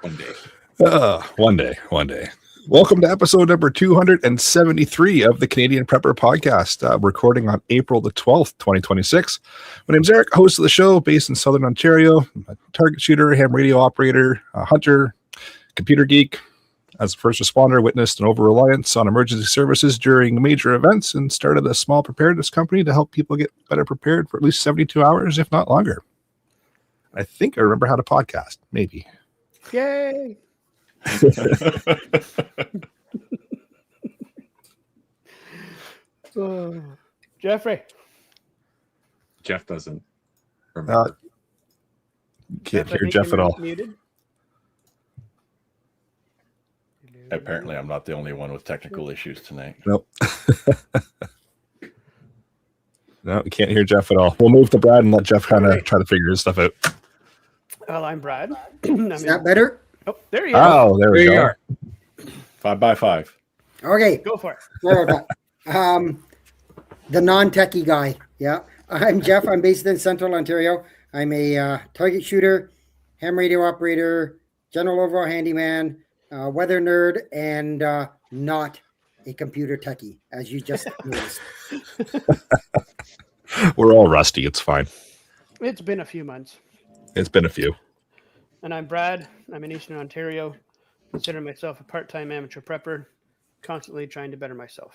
one day. One day. Welcome to episode number 273 of the Canadian Prepper Podcast, recording on April the 12th, 2026. My name's Eric, host of the show, based in Southern Ontario. I'm a target shooter, ham radio operator, a hunter, computer geek. As a first responder, witnessed an over-reliance on emergency services during major events and started a small preparedness company to help people get better prepared for at least 72 hours, if not longer. I think I remember how to podcast, maybe. Yay! Jeffrey. Jeff doesn't remember. Can't hear Jeff at all. Muted. Apparently, I'm not the only one with technical issues tonight. Nope. No, we can't hear Jeff at all. We'll move to Brad and let Jeff kind of try to figure his stuff out. Well, I'm Brad. Is that better? Oh, there you are. Oh, there we go. 5x5. Okay. Go for it. Sorry about that. The non-techie guy. Yeah. I'm Jeff. I'm based in Central Ontario. I'm a target shooter, ham radio operator, general overall handyman, weather nerd, and not a computer techie, as you just noticed. We're all rusty. It's fine. It's been a few months. It's been a few. And I'm Brad. I'm in Eastern Ontario. Consider myself a part-time amateur prepper, constantly trying to better myself.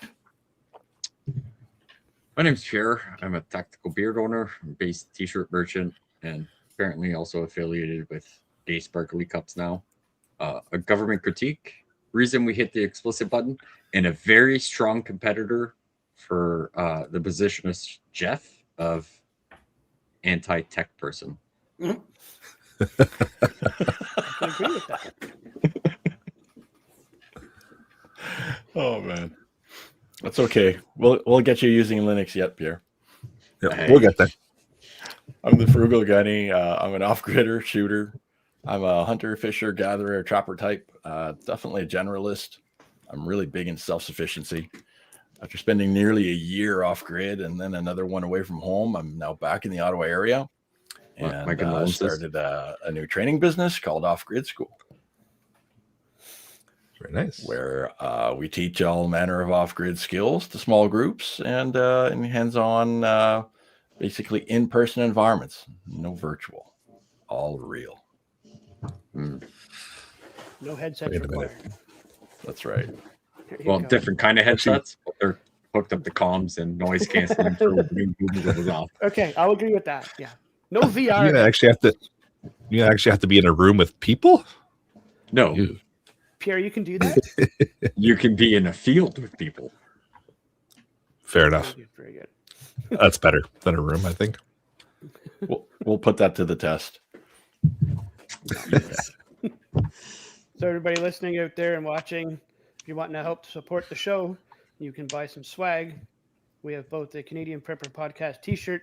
My name's Cher. I'm a tactical beard owner, based t-shirt merchant, and apparently also affiliated with Gay Sparkly Cups now. A government critique, reason we hit the explicit button, and a very strong competitor for the position of Jeff of anti-tech person. I can agree with that. Oh man, that's okay. We'll get you using Linux yet, Pierre. Yep, we'll get there. I'm the frugal gunny. I'm an off-gridder shooter. I'm a hunter, fisher, gatherer, trapper type. Definitely a generalist. I'm really big in self-sufficiency. After spending nearly a year off-grid and then another one away from home, I'm now back in the Ottawa area. And started a new training business called Off Grid School. Very nice. Where we teach all manner of off-grid skills to small groups and in hands-on, basically in-person environments. No virtual, all real. No headsets required. That's right. Well, different kind of headsets. But they're hooked up to comms and noise canceling. Okay, I'll agree with that. Yeah. No VR. You actually have to be in a room with people? No. Ew. Pierre, you can do that? You can be in a field with people. Fair enough. Very good. That's better than a room, I think. We'll put that to the test. So everybody listening out there and watching, if you want to help support the show, you can buy some swag. We have both the Canadian Prepper Podcast t-shirt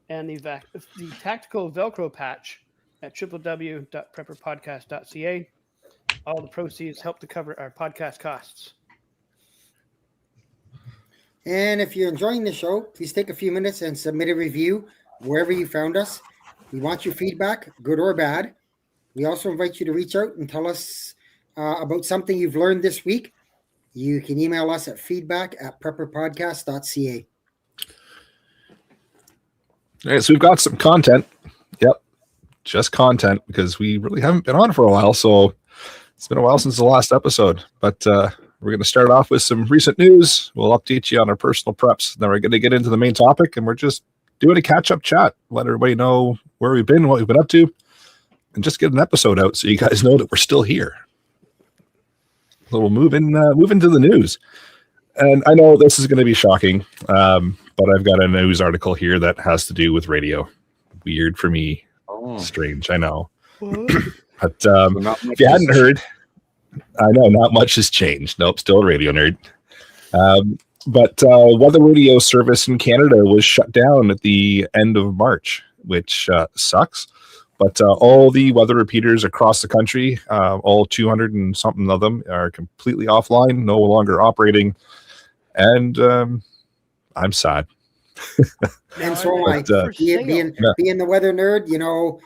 and the tactical Velcro patch at www.prepperpodcast.ca. All the proceeds help to cover our podcast costs. And if you're enjoying the show, please take a few minutes and submit a review wherever you found us. We want your feedback, good or bad. We also invite you to reach out and tell us about something you've learned this week. You can email us at feedback@prepperpodcast.ca. All right, so we've got some content. Yep, just content because we really haven't been on for a while. So it's been a while since the last episode. But we're going to start off with some recent news. We'll update you on our personal preps. Then we're going to get into the main topic, and we're just doing a catch-up chat. Let everybody know where we've been, what we've been up to, and just get an episode out so you guys know that we're still here. So we'll move into the news. And I know this is going to be shocking, but I've got a news article here that has to do with radio. Weird for me. Oh. Strange, I know. But if you hadn't heard, I know not much has changed. Nope, still a radio nerd. But weather radio service in Canada was shut down at the end of March, which sucks. But all the weather repeaters across the country, all 200 and something of them, are completely offline, no longer operating. And I'm sad. And so am I. Being the weather nerd, you know,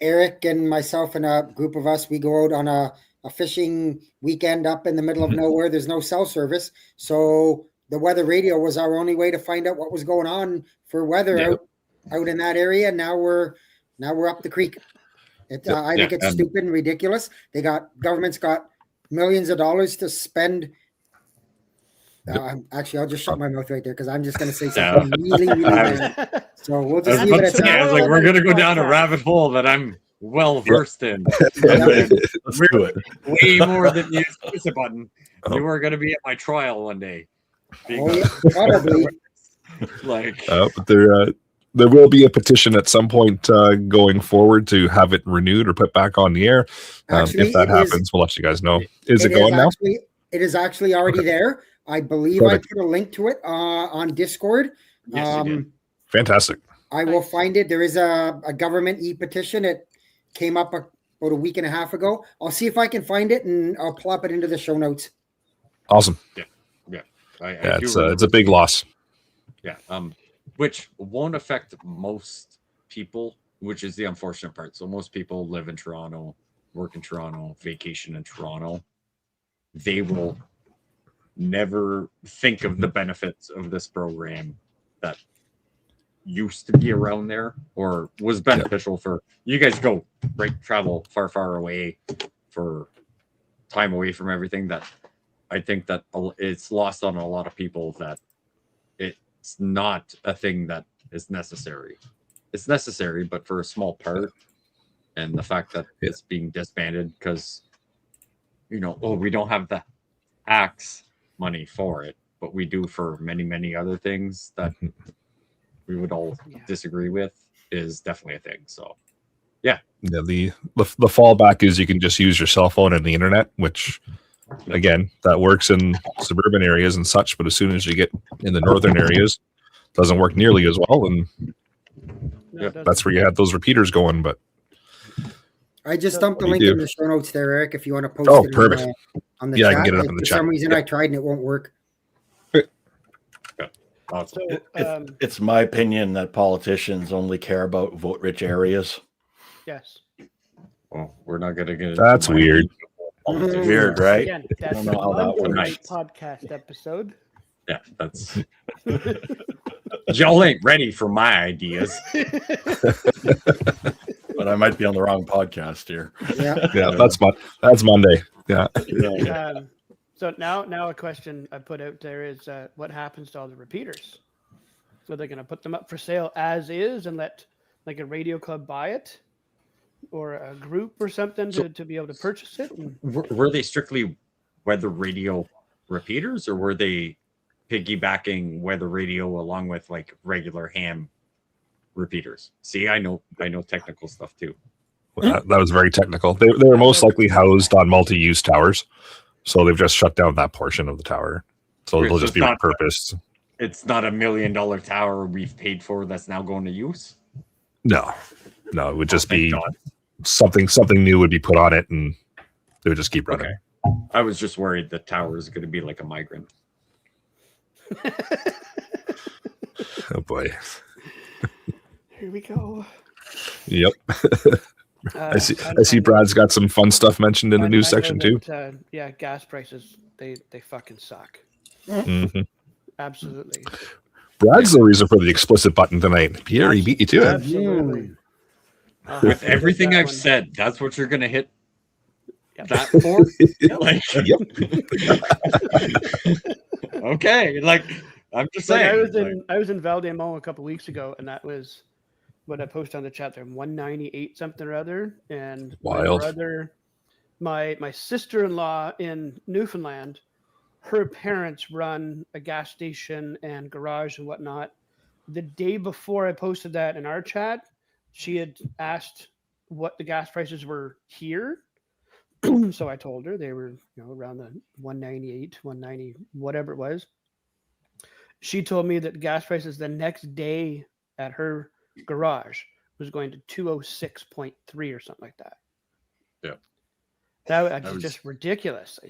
Eric and myself and a group of us, we go out on a fishing weekend up in the middle of nowhere. There's no cell service. So the weather radio was our only way to find out what was going on for weather out in that area. Now we're up the creek. I think it's stupid and ridiculous. Government's got millions of dollars to spend. Actually, I'll just shut my mouth right there because I'm just going to say something really bad. So we'll just leave it at that. I was like, we're going to go down a rabbit hole that I'm well versed in. Let's do it. Way more than you. Push a button. You are going to be at my trial one day. Probably. But there will be a petition at some point going forward to have it renewed or put back on the air. Actually, if that happens, we'll let you guys know. Is it going now? It is actually already there. I believe Perfect. I put a link to it on Discord. Yes, you did. Fantastic. I will find it. There is a government e-petition. It came up about a week and a half ago. I'll see if I can find it and I'll plop it into the show notes. Awesome. Yeah. It's a big loss. Yeah. Which won't affect most people, which is the unfortunate part. So most people live in Toronto, work in Toronto, vacation in Toronto. They will never think of the benefits of this program that used to be around there or was beneficial for you guys. Go travel far away for time away from everything. That I think that it's lost on a lot of people that it's not a thing that is necessary. It's necessary, but for a small part. And the fact that it's being disbanded because we don't have the tax money for it, but we do for many other things that we would all disagree with is definitely a thing. So the fallback is you can just use your cell phone and the internet, which again that works in suburban areas and such, but as soon as you get in the northern areas it doesn't work nearly as well, and that's where you have those repeaters going. But I just dumped the link in the show notes there, Eric, if you want to post it perfect. On the chat. I can get it up in the for chat. For some reason I tried and it won't work. Awesome. So, It's my opinion that politicians only care about vote-rich areas. yes. Well, we're not going to get into That's weird. Weird, right? Again, that's I don't know how that Monday works. night podcast episode. Yeah, that's y'all ain't ready for my ideas. But I might be on the wrong podcast here. Yeah. That's Monday. Yeah. So now a question I put out there is what happens to all the repeaters? So they're going to put them up for sale as is and let like a radio club buy it, or a group or something to be able to purchase it? Were they strictly weather radio repeaters, or were they piggybacking weather radio along with like regular ham repeaters? See, I know technical stuff too. That was very technical. They were most likely housed on multi-use towers, so they've just shut down that portion of the tower. So it'll just be repurposed. It's not $1 million tower we've paid for that's now going to use. No, it would just be something new would be put on it, and they would just keep running. Okay. I was just worried the tower is going to be like a migrant. Oh boy. Here we go. Yep. I see Brad's got some fun stuff mentioned in the news section too. Gas prices, they fucking suck. Mm-hmm. Absolutely. Brad's the reason for the explicit button tonight. Pierre, he beat you to it. Absolutely. With everything I've said, that's what you're going to hit that for? Okay. Like, I'm just saying. I was in Val-des-Monts a couple weeks ago, and that was what I posted on the chat there, 198 something or other. And wild. My sister-in-law in Newfoundland, her parents run a gas station and garage and whatnot. The day before I posted that in our chat, she had asked what the gas prices were here. So I told her they were, around the 198, 190, whatever it was. She told me that gas prices the next day at her garage was going to 206.3 or something like that. Yeah. That was just ridiculous.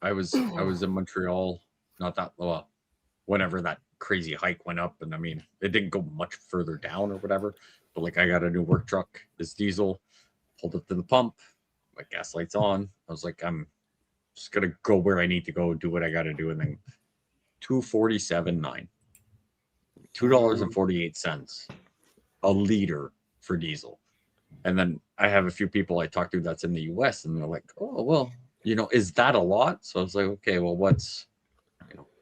I was in Montreal, not that whenever that crazy hike went up, and I mean it didn't go much further down or whatever, But like, I got a new work truck. It's diesel. Pulled up to the pump. My gas light's on. I was like, I'm just gonna go where I need to go, do what I got to do, and then $2.47.9, $2.48 a liter for diesel. And then I have a few people I talked to that's in the US, and they're like, oh, well, is that a lot? So I was like, okay, well, what's,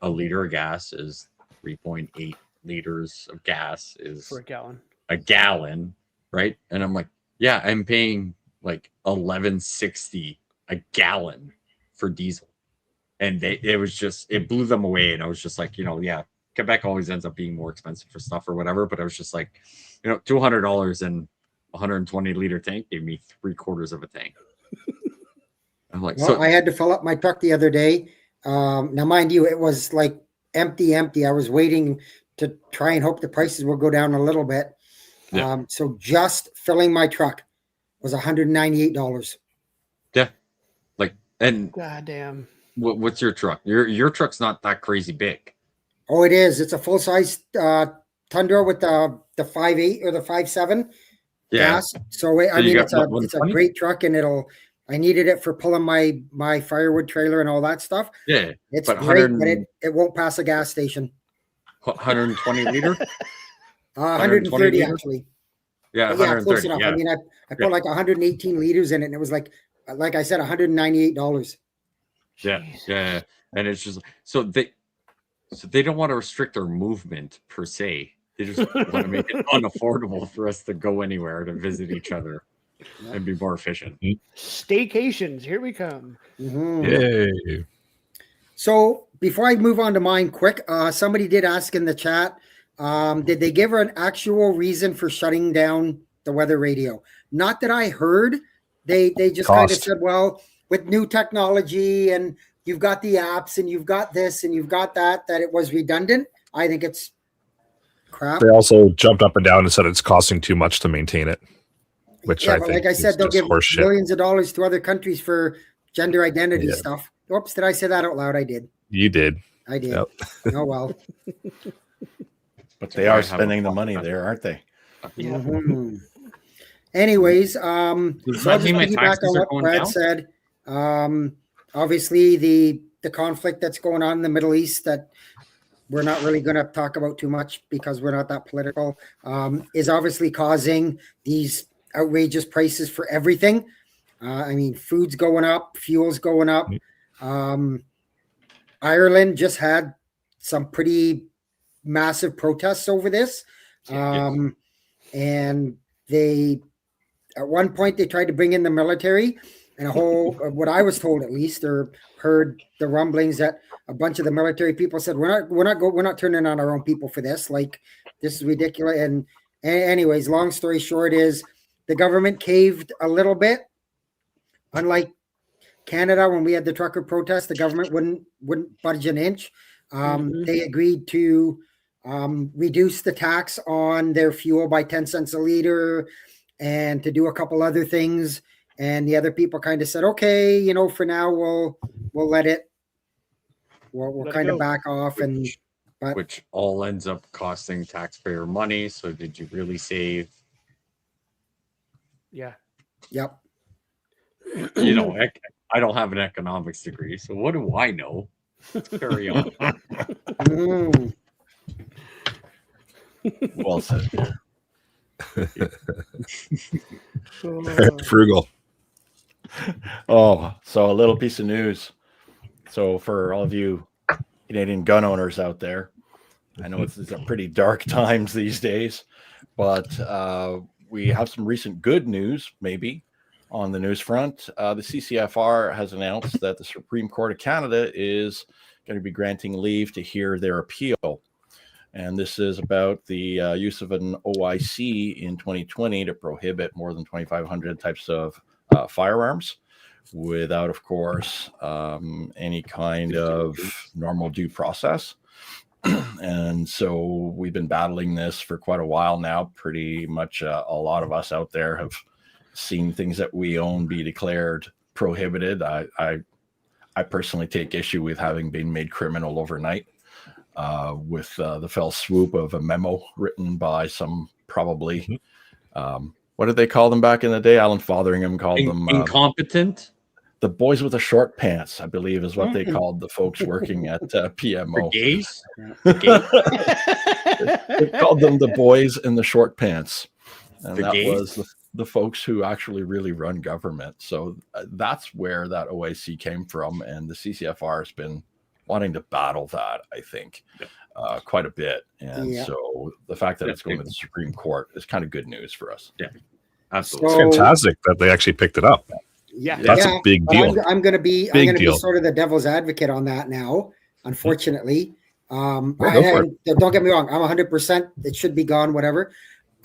a liter of gas is 3.8 liters of gas is For a gallon, right? And I'm like, yeah, I'm paying like $11.60 a gallon for diesel. And it blew them away. And I was just like, yeah, Quebec always ends up being more expensive for stuff or whatever. But I was just like, $200 and 120-liter tank gave me 3/4 of a tank. I'm like, Well, I had to fill up my truck the other day. Now, mind you, it was like empty. I was waiting to try and hope the prices will go down a little bit. Yeah. So just filling my truck was $198. Yeah. And goddamn. what's your truck? Your truck's not that crazy big. Oh, it is. It's a full size Tundra with the 5.8 or the 5.7 gas. So it's a great truck, and I needed it for pulling my firewood trailer and all that stuff. Yeah, it's great, but it won't pass a gas station. 120 liter. 130 actually. Yeah, close enough. Yeah. I mean, I put like 118 liters in it, and it was like I said, $198. Yeah, and it's just so they don't want to restrict our movement per se. They just want to make it unaffordable for us to go anywhere to visit each other and be more efficient. Staycations, here we come. Mm-hmm. Yay. So before I move on to mine quick, somebody did ask in the chat, did they give her an actual reason for shutting down the weather radio? Not that I heard. They just kind of said, well, with new technology and you've got the apps and you've got this and you've got that it was redundant. I think it's crap. They also jumped up and down and said it's costing too much to maintain it, which I think, like I said, they'll give horseshit. Millions of dollars to other countries for gender identity stuff. Oops, did I say that out loud? I did. You did. I did. Yep. Oh, well. But they are spending the money there, aren't they? Yeah. Mm-hmm. Anyways, so I'll just piggyback on what Brad said. Obviously, the conflict that's going on in the Middle East that we're not really going to talk about too much because we're not that political, is obviously causing these outrageous prices for everything. I mean, food's going up, fuel's going up. Ireland just had some pretty massive protests over this. And they, at one point, they tried to bring in the military, and what I was told at least, or heard the rumblings that a bunch of the military people said, we're not turning on our own people for this. Like, this is ridiculous. And anyways, long story short is the government caved a little bit. Unlike Canada, when we had the trucker protest, the government wouldn't budge an inch. They agreed to reduce the tax on their fuel by 10 cents a liter and to do a couple other things. And the other people kind of said, okay, for now we'll let it, we'll kind of back off. Which all ends up costing taxpayer money. So did you really save? Yeah. Yep. I don't have an economics degree, so what do I know? Let's carry on. Well said. Frugal. Oh, so a little piece of news. So for all of you Canadian gun owners out there, I know it's a pretty dark times these days, but we have some recent good news, maybe, on the news front. The CCFR has announced that the Supreme Court of Canada is going to be granting leave to hear their appeal. And this is about the use of an OIC in 2020 to prohibit more than 2,500 types of firearms without, of course, any kind of normal due process. And so we've been battling this for quite a while now. Pretty much a lot of us out there have seen things that we own be declared prohibited. I personally take issue with having been made criminal overnight with the fell swoop of a memo written by some probably What did they call them back in the day? Alan Fotheringham called them incompetent. The boys with the short pants, I believe, is what they called the folks working at PMO. Gays? They called them the boys in the short pants. And that was the folks who actually really run government. So that's where that OIC came from. And the CCFR has been wanting to battle that, I think, quite a bit. And so the fact that it's going to the Supreme Court is kind of good news for us. Yeah, absolutely. It's fantastic that they actually picked it up. Yeah, That's a big deal. I'm going to be sort of the devil's advocate on that now. Unfortunately, don't get me wrong. I'm 100%. It should be gone. Whatever.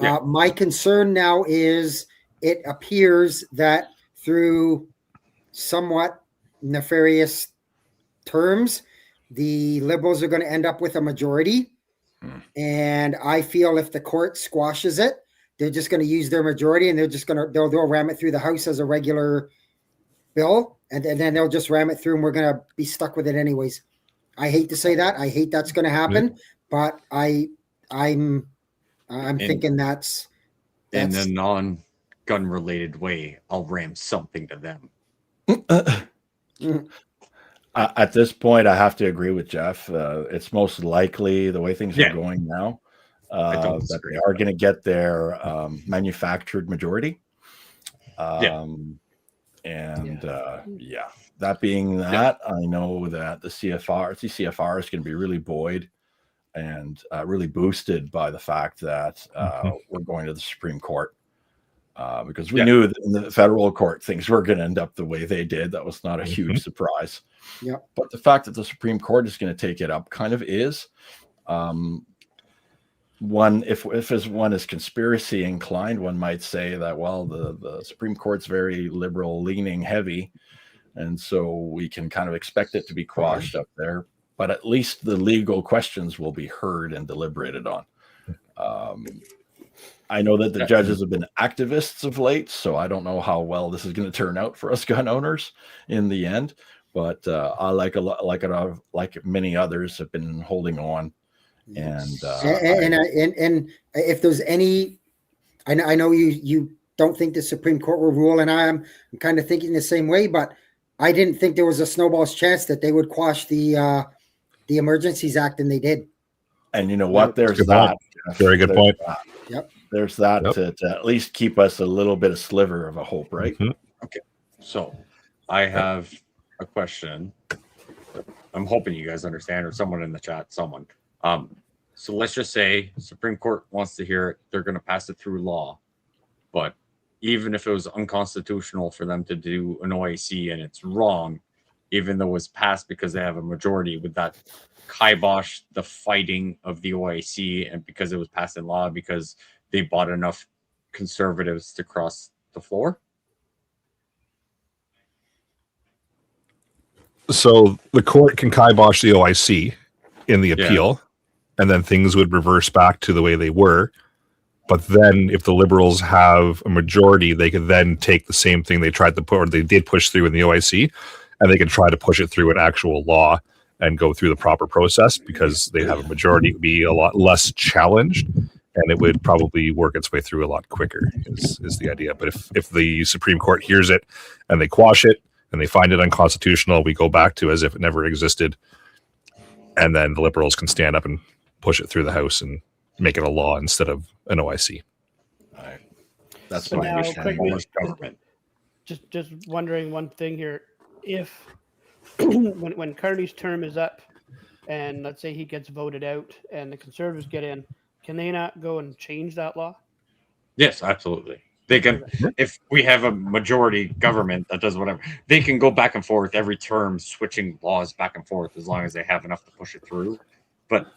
Yeah. My concern now is it appears that through somewhat nefarious terms, the Liberals are going to end up with a majority. And I feel if the court squashes it, they're just going to use their majority and they'll ram it through the House as a regular bill, and then they'll just ram it through, and we're going to be stuck with it anyways. I hate to say that. I hate that's going to happen, but I'm thinking that's in a non-gun related way. I'll ram something to them. At this point, I have to agree with Jeff. It's most likely the way things are going now that they are going to get their manufactured majority. That being that, I know that the CCFR is going to be really buoyed and really boosted by the fact that we're going to the Supreme Court because we knew that in the federal court things were going to end up the way they did. That was not a huge surprise. Yeah. But the fact that the Supreme Court is going to take it up kind of is. One, if one is conspiracy inclined, one might say that, well, the Supreme Court's very liberal leaning heavy, and so we can kind of expect it to be quashed up there. But at least the legal questions will be heard and deliberated on. I know that the judges have been activists of late, so I don't know how well this is going to turn out for us gun owners in the end. But I like many others have been holding on. And if there's any, I know you don't think the Supreme Court will rule, and I'm kind of thinking the same way, but I didn't think there was a snowball's chance that they would quash the Emergencies Act, and they did. And you know what? There's that. Very good point. Yep. There's that to at least keep us a little bit of sliver of a hope, right? Okay. So I have a question. I'm hoping you guys understand, or someone in the chat, someone. So let's just say Supreme Court wants to hear it. They're going to pass it through law. But even if it was unconstitutional for them to do an OIC and it's wrong, even though it was passed because they have a majority, would that kibosh the fighting of the OIC and because it was passed in law because they bought enough conservatives to cross the floor? So the court can kibosh the OIC in the appeal, and then things would reverse back to the way they were. But then if the Liberals have a majority, they could then take the same thing they tried to put, or they did push through in the OIC, and they can try to push it through an actual law and go through the proper process because they have a majority. It would be a lot less challenged, and it would probably work its way through a lot quicker is the idea. But if the Supreme Court hears it and they quash it and they find it unconstitutional, we go back to as if it never existed, and then the Liberals can stand up and push it through the House and make it a law instead of an OIC. All right. That's So my now, understanding. quickly, Government. just wondering one thing here. If when Carney's term is up and let's say he gets voted out and the Conservatives get in, can they not go and change that law? Yes, absolutely. They can, if we have a majority government that does whatever, they can go back and forth every term, switching laws back and forth as long as they have enough to push it through. But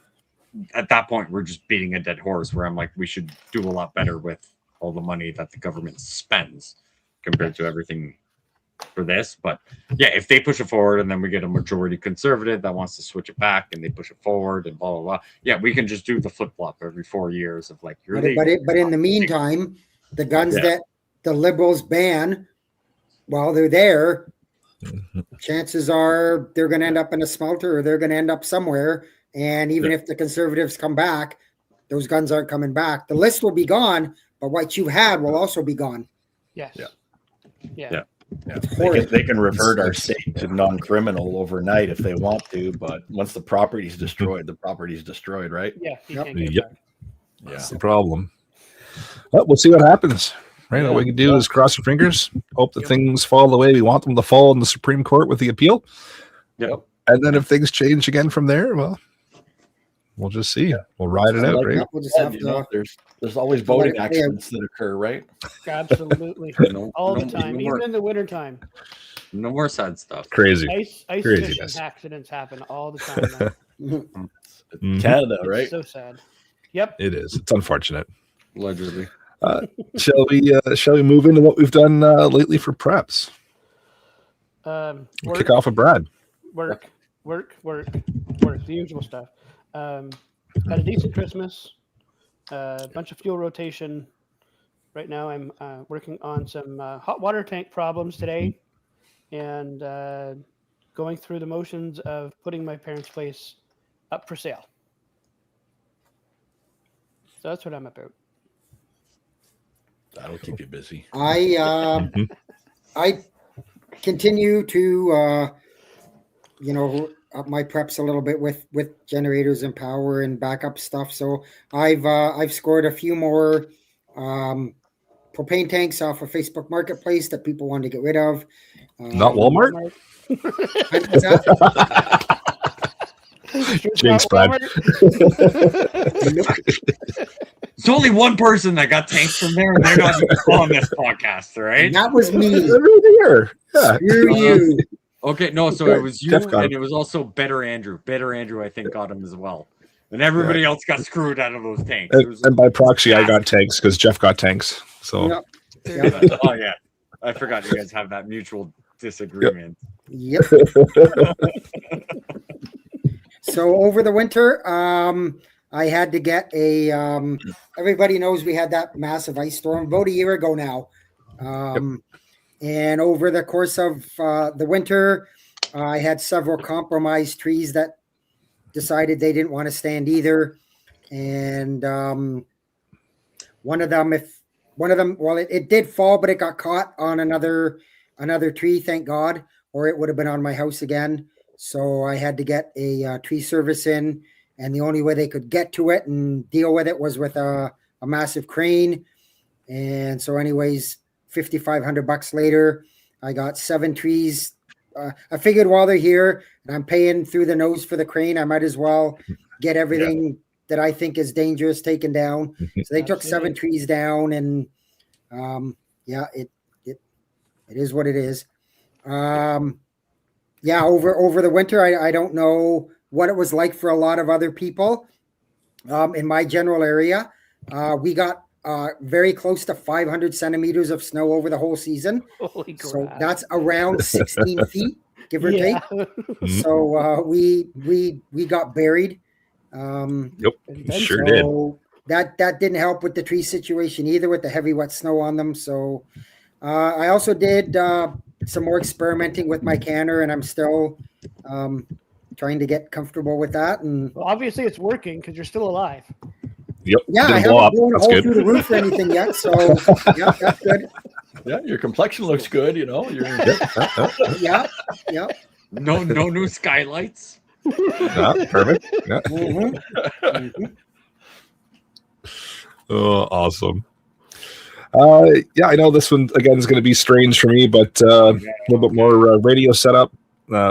at that point, we're just beating a dead horse where I'm like, we should do a lot better with all the money that the government spends compared to everything for this. But yeah, if they push it forward and then we get a majority conservative that wants to switch it back and they push it forward and blah, blah, blah. Yeah, we can just do the flip flop every 4 years of like, but in the meantime, the guns that the Liberals ban while they're there, chances are they're going to end up in a smelter or they're going to end up somewhere. And even if the Conservatives come back, those guns aren't coming back. The list will be gone, but what you had will also be gone. Yes. Yeah. Yeah. Yeah. They can revert our state to non-criminal overnight if they want to, but once the property's destroyed, the property's destroyed, right? Yeah. You Yep. can't get it Yep. back. Yeah. That's the problem. But we'll see what happens. Right? Yeah. All we can do is cross our fingers, hope that Yep. things fall the way we want them to fall in the Supreme Court with the appeal. Yep. And then if things change again from there, well, we'll just see. We'll ride it out, Like- right? Yep, we'll just have You know, to. there's always So let boating it play out. accidents that occur, right? Absolutely. No, All the no- time, no even more, in the wintertime. no more sad stuff. Crazy. Ice Craziness. fishing accidents happen all the time. Man. Mhm. Canada, It's right? so sad. Yep. It is. It's unfortunate. Allegedly. Shall we move into what we've done lately for preps? We'll Work, kick off with Brad. work, the usual stuff. Had a decent Christmas. A bunch of fuel rotation. Right now, I'm working on some hot water tank problems today, and going through the motions of putting my parents' place up for sale. So that's what I'm about. That'll keep you busy. I continue to up my preps a little bit with generators and power and backup stuff. So I've scored a few more propane tanks off of Facebook Marketplace that people wanted to get rid of. Not Walmart? What's that? Jinx, Brad. There's only one person that got tanks from there, and they're not even on this podcast, right? That was me. They're right there. Yeah. Screw you. Okay, no, so Okay, it was you, Jeff got and him. it was also Better Andrew. Better Andrew, I think, got him as well. And everybody else got screwed out of those tanks. It was, And by proxy, I got tanks because Jeff got tanks. So Yep. oh, yeah. I forgot you guys have that mutual disagreement. Yep. So over the winter, I had to get a. Everybody knows we had that massive ice storm about a year ago now, and over the course of the winter, I had several compromised trees that decided they didn't want to stand either, and one of them, well, it did fall, but it got caught on another tree, thank God, or it would have been on my house again. So I had to get a tree service in, and the only way they could get to it and deal with it was with a massive crane. And so anyways, $5,500 later, I got 7 trees. I figured while they're here and I'm paying through the nose for the crane, I might as well get everything that I think is dangerous taken down. So they took 7 trees down, and it is what it is. Over the winter, I don't know what it was like for a lot of other people. In my general area, we got very close to 500 centimeters of snow over the whole season. Holy crap. So that's around 16 feet, give or take. Mhm. So we got buried. Sure did. So that didn't help with the tree situation either, with the heavy wet snow on them. So I also did some more experimenting with my canner, and I'm still trying to get comfortable with that. And Well, obviously, it's working because you're still alive. Yep. yeah, I Didn't blow haven't up. blown a That's hole good. through the roof or anything yet. So yeah, that's good. Yeah, your complexion looks good. You know, you're Yeah. No new skylights. Perfect. Yeah. Mhm. Mhm. Oh, awesome. I know this one again is going to be strange for me, but a little bit more radio setup.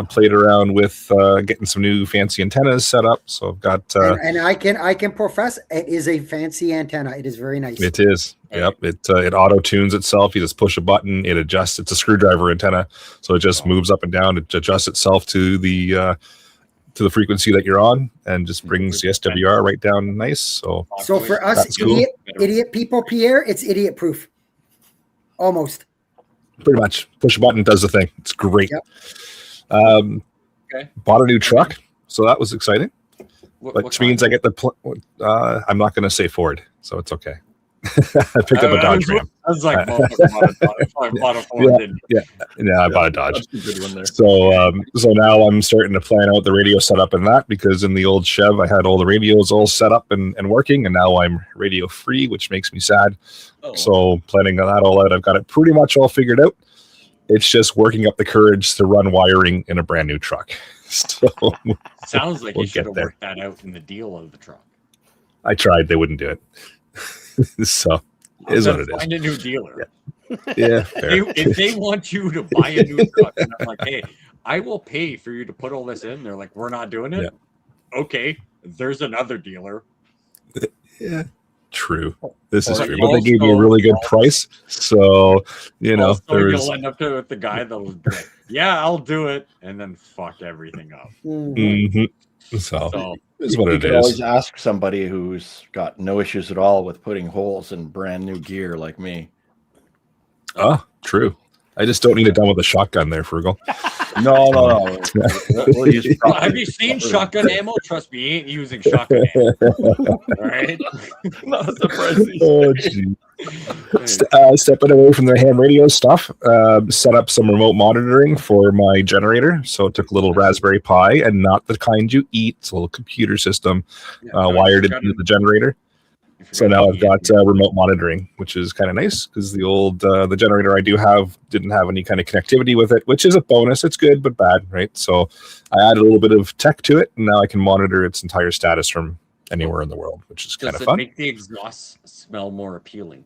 Played around with getting some new fancy antennas set up. So I've got. And I can profess it is a fancy antenna. It is very nice. It is. Yep. It auto tunes itself. You just push a button. It adjusts. It's a screwdriver antenna, so it just moves up and down. It adjusts itself to the frequency that you're on, and just brings the SWR right down nice. So for us That's cool. idiot people, Pierre, it's idiot proof. Almost. pretty much push a button, does the thing. It's great. Yep. Bought a new truck, so that was exciting. Which means I get the. I'm not going to say Ford, so it's okay. I picked up a Dodge Ram. I was like, I bought a Ford. I bought a Dodge. That's a good one there. So now I'm starting to plan out the radio setup in that, because in the old Chev I had all the radios all set up and working, and now I'm radio free, which makes me sad. Oh. So planning that all out, I've got it pretty much all figured out. It's just working up the courage to run wiring in a brand new truck. So Sounds like we'll you should have get there. worked that out in the deal of the truck. I tried, they wouldn't do it. So it is Then what it is. Find a new dealer. Yeah, fair. If they want you to buy a new truck, and I'm like, hey, I will pay for you to put all this in. They're like, we're not doing it. Yeah. Okay, there's another dealer. Yeah, true. This is Or true. But they gave me a really good price. So, Also, there's you'll end up with the guy that'll be like, yeah, I'll do it, and then fuck everything up. Mhm. So So it's what You it could is. always ask somebody who's got no issues at all with putting holes in brand new gear like me. Oh, true. I just don't need it done with a shotgun there, Frugal. No. We'll use well, have you seen shotgun ammo? Trust me, you ain't using shotgun ammo. All right. Not surprised. Oh, gee. Stepping away from the ham radio stuff, set up some remote monitoring for my generator. So it took a little Raspberry Pi, and not the kind you eat. It's a little computer system wired into the generator. So now I've got remote monitoring, which is kind of nice, because the old the generator I do have didn't have any kind of connectivity with it, which is a bonus. It's good but bad, right? So I added a little bit of tech to it, and now I can monitor its entire status from anywhere in the world, which is kind of fun. Does it make the exhaust smell more appealing?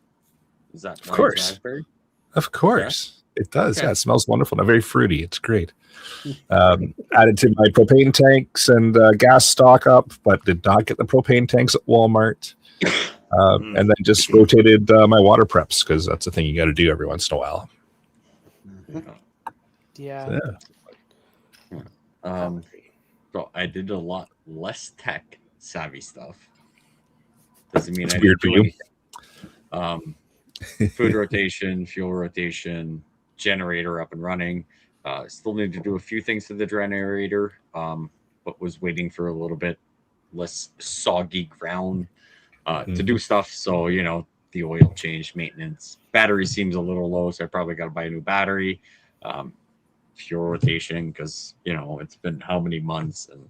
Is that Of course. raspberry? Of course. It does. Okay. Yeah, it smells wonderful. Now, very fruity. It's great. Added to my propane tanks and gas stock up, but did not get the propane tanks at Walmart. And then just rotated my water preps, because that's a thing you got to do every once in a while. Yeah. So I did a lot less tech savvy stuff. Doesn't mean It's I weird didn't for do you. anything. Food rotation, fuel rotation, generator up and running. Still need to do a few things to the generator, but was waiting for a little bit less soggy ground to do stuff. So, the oil change, maintenance. Battery seems a little low, so I probably got to buy a new battery. Fuel rotation, because, it's been how many months, and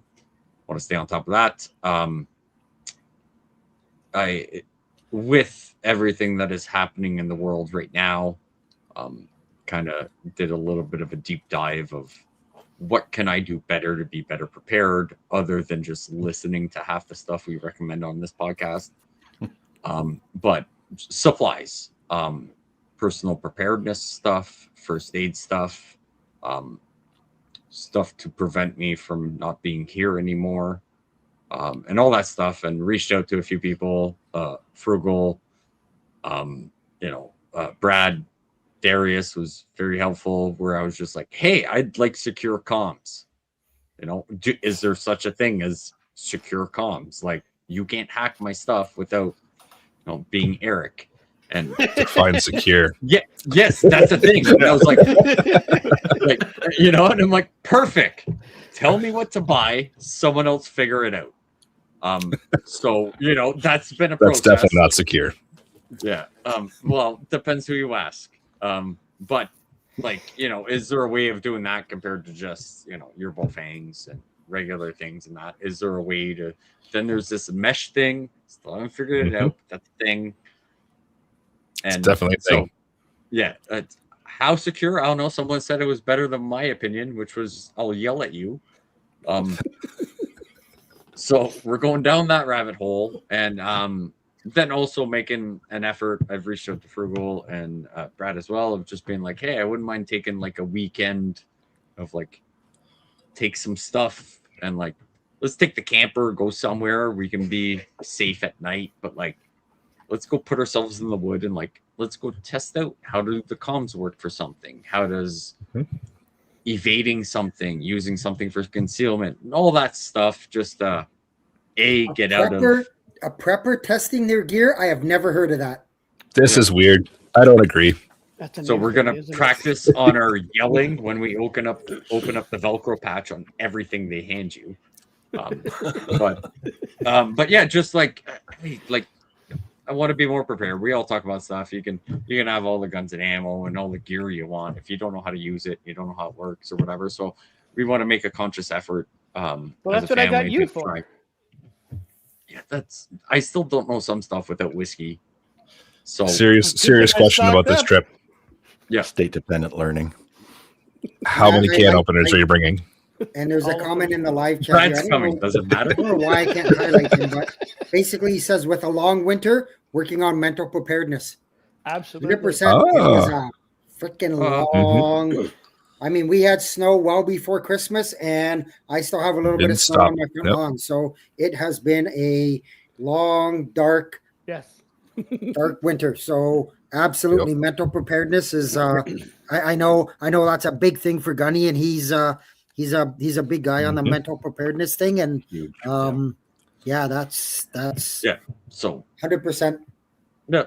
want to stay on top of that. With everything that is happening in the world right now, kind of did a little bit of a deep dive of what can I do better to be better prepared, other than just listening to half the stuff we recommend on this podcast. But supplies, personal preparedness stuff, first aid stuff, stuff to prevent me from not being here anymore, and all that stuff. And reached out to a few people, Frugal, Brad, Darius was very helpful, where I was just like, hey, I'd like secure comms. Is there such a thing as secure comms? Like, you can't hack my stuff without being Eric. And Define secure. yeah, yes, that's the thing. And I was like, and I'm like, perfect. Tell me what to buy. Someone else figure it out. So that's been a process. That's definitely not secure. Yeah. Well, depends who you ask. But is there a way of doing that compared to just, your both hangs and regular things and that? Is there a way to, then there's this mesh thing. Still haven't figured it out. That's a thing. And It's definitely a thing. So, yeah. How secure? I don't know. Someone said it was better than my opinion, which was, I'll yell at you. So we're going down that rabbit hole, and then also making an effort. I've reached out to Frugal and Brad as well, of just being like, hey, I wouldn't mind taking like a weekend of take some stuff and let's take the camper, go somewhere we can be safe at night, but let's go put ourselves in the wood and let's go test out how do the comms work for something. How does evading something, using something for concealment, and all that stuff. Just out of a prepper testing their gear. I have never heard of that. This is weird. I don't agree. So we're gonna practice on our yelling when we open up the Velcro patch on everything they hand you. But yeah, just I want to be more prepared. We all talk about stuff. You can have all the guns and ammo and all the gear you want. If you don't know how to use it, you don't know how it works or whatever. So we want to make a conscious effort. Well, as that's a what I got family you to for. try. Yeah, I still don't know some stuff without whiskey. So Serious I question about this stocked up. trip. Yeah. State dependent learning. How many I can like- openers are you bringing? And there's a All of comment them. in the live chat. Here. Brad's I don't coming. know- Does it matter? I don't know why I can't highlight him, but basically he says with a long winter, working on mental preparedness. Absolutely. 100%. It was a freaking Mhm. long. I mean, we had snow well before Christmas, and I still have a little bit Didn't of snow stop. on my front Yep. lawn. So it has been a long, dark Yes. winter. So absolutely, mental preparedness is. I know that's a big thing for Gunny, and he's a big guy on the Mhm. mental preparedness thing, and Huge. yeah, that's Yeah. So 100%. no.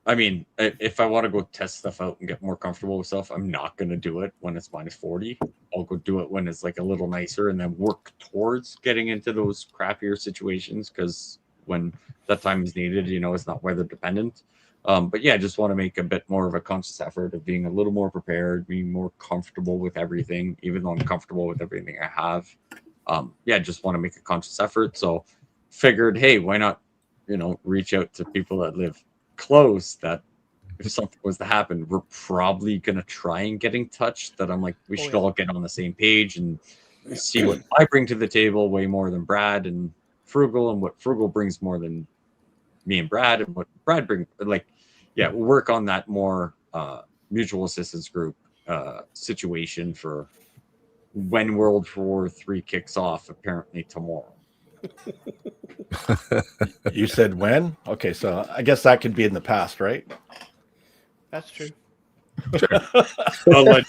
I mean, if I want to go test stuff out and get more comfortable with stuff, I'm not going to do it when it's -40. I'll go do it when it's like a little nicer, and then work towards getting into those crappier situations, because when that time is needed, it's not weather dependent. But yeah, I just want to make a bit more of a conscious effort of being a little more prepared, being more comfortable with everything, even though I'm comfortable with everything I have. Yeah, just want to make a conscious effort. So figured, hey, why not, reach out to people that live close, that if something was to happen, we're probably going to try and get in touch, that I'm like, we should all get on the same page and see what I bring to the table way more than Brad and Frugal, and what Frugal brings more than me and Brad, and what Brad brings. Like, yeah, we'll work on that more mutual assistance group situation for when World War III kicks off, apparently tomorrow. You said when? Okay, so I guess that could be in the past, right? That's true. I'll let-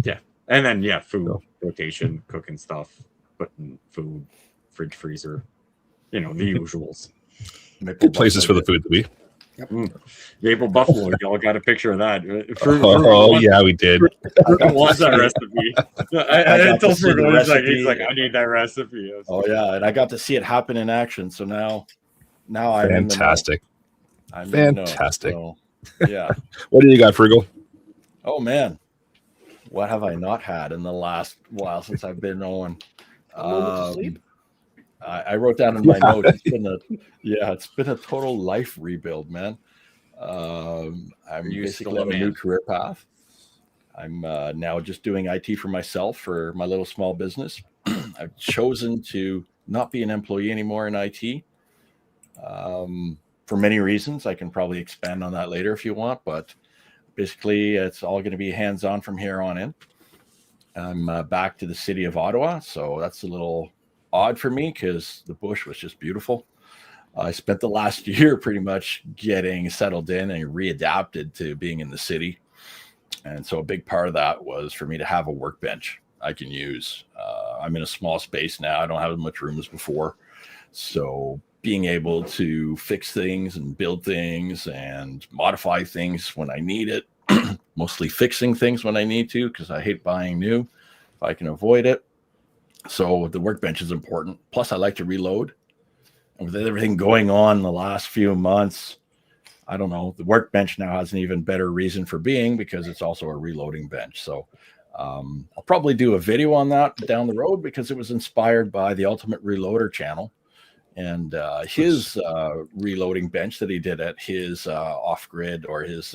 yeah. And then food rotation, cooking stuff, putting food, fridge, freezer, the usuals. Good places for the food to be. Maple buffalo, y'all got a picture of that. Yeah, we did. Frugal wants that recipe. I told Frugal, he's like, I need that recipe. Oh yeah, and I got to see it happen in action. So now I'm Fantastic. in the know. Fantastic. So, yeah. What do you got, Frugal? Oh man, what have I not had in the last while since I've been on? A moment to sleep. I wrote down in my notes. It's been a total life rebuild, man. I'm basically on a new career path. I'm now just doing IT for myself for my little small business. I've chosen to not be an employee anymore in IT for many reasons. I can probably expand on that later if you want, but basically it's all going to be hands-on from here on in. I'm back to the city of Ottawa, so that's a little odd for me because the bush was just beautiful. I spent the last year pretty much getting settled in and readapted to being in the city. And so a big part of that was for me to have a workbench I can use. I'm in a small space now. I don't have as much room as before. So being able to fix things and build things and modify things when I need it, mostly fixing things when I need to, because I hate buying new if I can avoid it. So the workbench is important. Plus, I like to reload. And with everything going on in the last few months, I don't know, the workbench now has an even better reason for being because it's also a reloading bench. So I'll probably do a video on that down the road because it was inspired by the Ultimate Reloader channel and his reloading bench that he did at his off-grid or his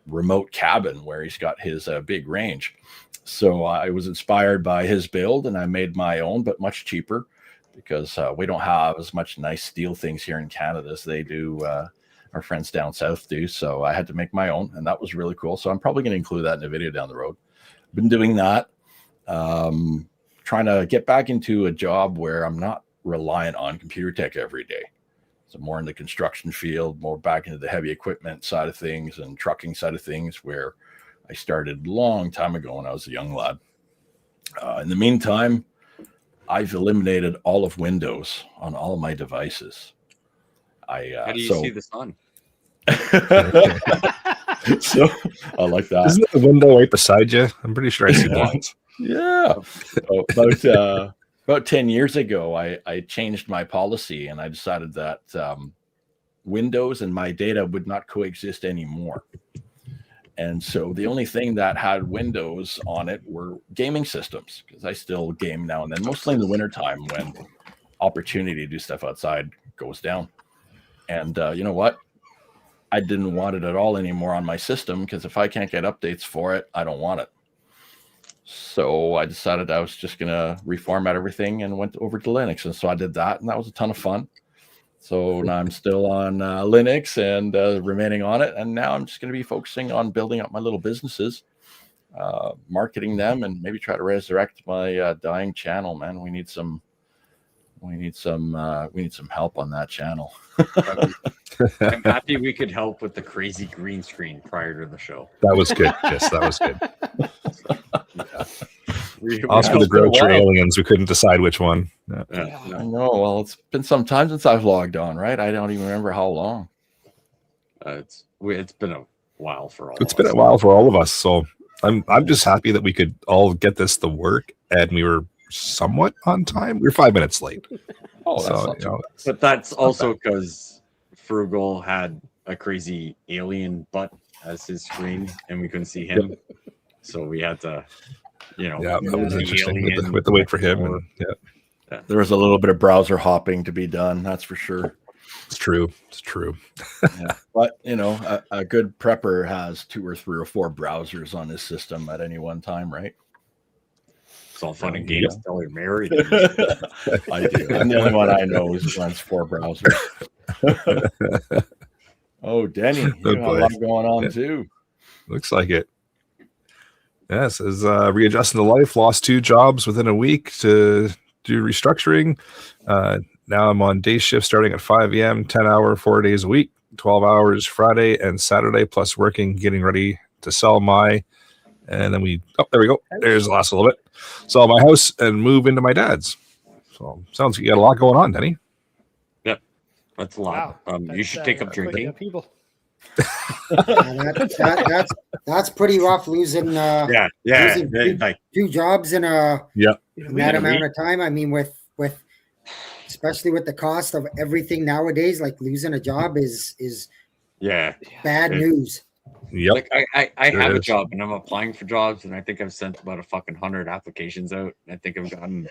remote cabin where he's got his big range. So I was inspired by his build and I made my own, but much cheaper because we don't have as much nice steel things here in Canada as they do. Our friends down south do. So I had to make my own and that was really cool. So I'm probably going to include that in a video down the road. Been doing that, trying to get back into a job where I'm not reliant on computer tech every day. So more in the construction field, more back into the heavy equipment side of things and trucking side of things where I started a long time ago when I was a young lad. In the meantime, I've eliminated all of Windows on all of my devices. How do you see the sun? So I like that. Isn't the window right beside you? I'm pretty sure I see blinds. Yeah. So about about 10 years ago, I changed my policy and I decided that Windows and my data would not coexist anymore. And so the only thing that had Windows on it were gaming systems, because I still game now and then, mostly in the wintertime when opportunity to do stuff outside goes down. And you know what? I didn't want it at all anymore on my system, because if I can't get updates for it, I don't want it. So I decided I was just going to reformat everything and went over to Linux. And so I did that, and that was a ton of fun. So now I'm still on Linux and remaining on it. And now I'm just going to be focusing on building up my little businesses, marketing them, and maybe try to resurrect my dying channel. Man, we need some help on that channel. I'm happy we could help with the crazy green screen prior to the show. That was good. Yes, that was good. We Oscar the Grouch or Aliens. We couldn't decide which one. Yeah. I know. Well, it's been some time since I've logged on, right? I don't even remember how long. It's been a while for all. It's been a while for all of us. So I'm just happy that we could all get this to work, and we were somewhat on time. We were 5 minutes late. Oh, that's So, not too bad. But that's also because Frugal had a crazy alien butt as his screen, and we couldn't see him, so we had to, Yeah, that was the interesting alien with the wait for him. And, yeah, There was a little bit of browser hopping to be done, that's for sure. it's true. It's true. Yeah. But a good prepper has 2 or 3 or 4 browsers on his system at any one time, right? It's all fun and games until you're married. I do. I'm the only one I know who runs 4 browsers. Oh, Denny, you have a lot going on too. Looks like it. Yes, as readjusting to life, lost 2 jobs within a week to do restructuring. Now I'm on day shift starting at 5 a.m., 10 hour, 4 days a week, 12 hours Friday and Saturday, plus working, getting ready to sell my, and then there we go. There's the last little bit. Sell my house and move into my dad's. So sounds like you got a lot going on, Denny. Yep. That's a lot. Wow. You should take up drinking. People. That's pretty rough losing losing like 2 jobs in that amount of time. I mean, with especially with the cost of everything nowadays, like losing a job is bad news. Yep. Like I have a job and I'm applying for jobs, and I think I've sent about a fucking 100 applications out. I think I've gotten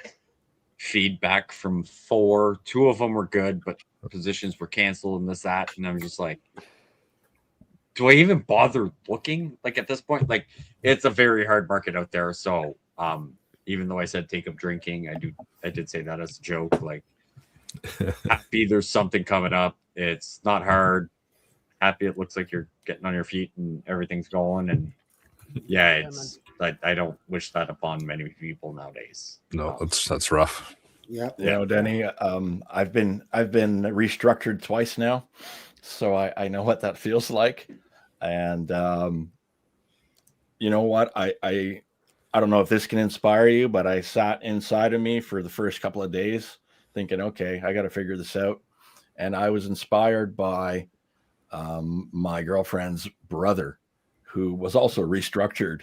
feedback from 4. 2 of them were good, but positions were canceled and this, that. And I'm just like, do I even bother looking? Like at this point, like it's a very hard market out there. So even though I said take up drinking, I did say that as a joke. Like happy there's something coming up. It's not hard. Happy it looks like you're getting on your feet and everything's going. And it's I don't wish that upon many people nowadays. No, that's rough. Yeah. Denny, I've been restructured twice now, so I know what that feels like. And you know what? I don't know if this can inspire you, but I sat inside of me for the first couple of days thinking, okay, I got to figure this out. And I was inspired by my girlfriend's brother, who was also restructured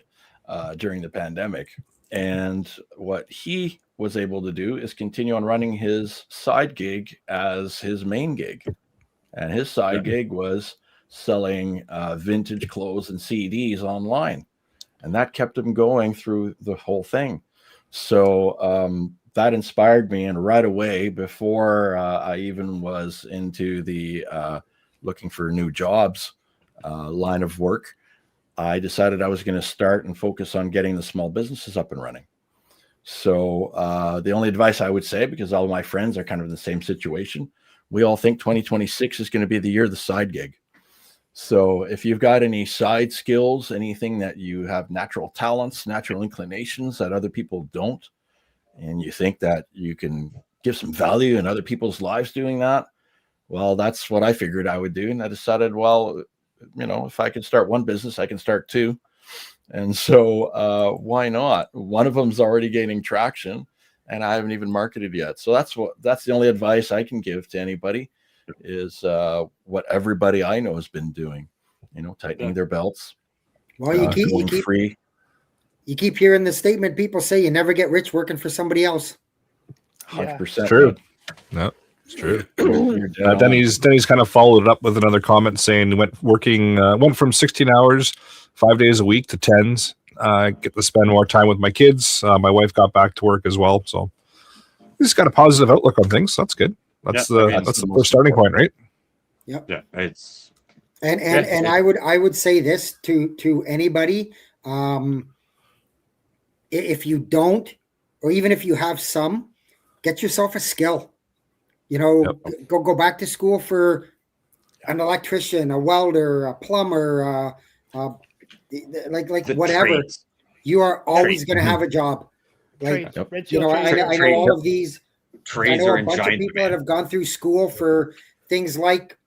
during the pandemic. And what he was able to do is continue on running his side gig as his main gig. And his side gig was selling vintage clothes and CDs online. And that kept him going through the whole thing. So that inspired me. And right away, before I even was into the looking for new jobs line of work, I decided I was going to start and focus on getting the small businesses up and running. So the only advice I would say, because all of my friends are kind of in the same situation, we all think 2026 is going to be the year of the side gig. So if you've got any side skills, anything that you have natural talents, natural inclinations that other people don't, and you think that you can give some value in other people's lives doing that, well, that's what I figured I would do. And I decided, well, if I could start one business, I can start 2. And so why not? One of them's already gaining traction and I haven't even marketed yet. So that's the only advice I can give to anybody is what everybody I know has been doing, tightening their belts. Well, you keep hearing the statement people say, you never get rich working for somebody else. Yeah. 100%. True. No, it's true. You're dead on. Denny's kind of followed it up with another comment saying went from 16 hours, 5 days a week to 10s. Get to spend more time with my kids. My wife got back to work as well, so he's got a positive outlook on things. That's good. That's the first starting point, right? Yep. Yeah, it's And I would say this to anybody, if you don't, or even if you have some, get yourself a skill. Go back to school for an electrician, a welder, a plumber, like whatever. trades. You are always going to have a job. Like, Trades. I know all of these. I Trades know are a in bunch of giant people that demand. have gone through school for things like,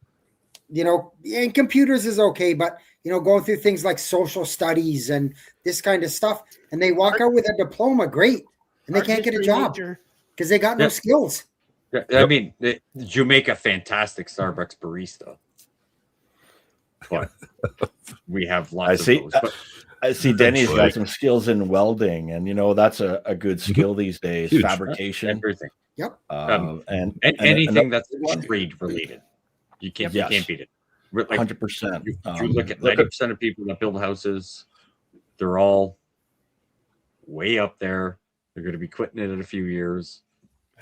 and computers is okay, but going through things like social studies and this kind of stuff, and they walk out with a diploma, great, and they can't get a job because they got no skills. Yeah, I mean, you make a fantastic Starbucks barista, but we have lots of those. But I see Denny's got some skills in welding, and that's a good skill these days. Huge. Fabrication, everything. Yep. And anything that's trade related, you can't beat it. Like, 100%. You look at 90% of people that build houses, they're all way up there. They're going to be quitting it in a few years.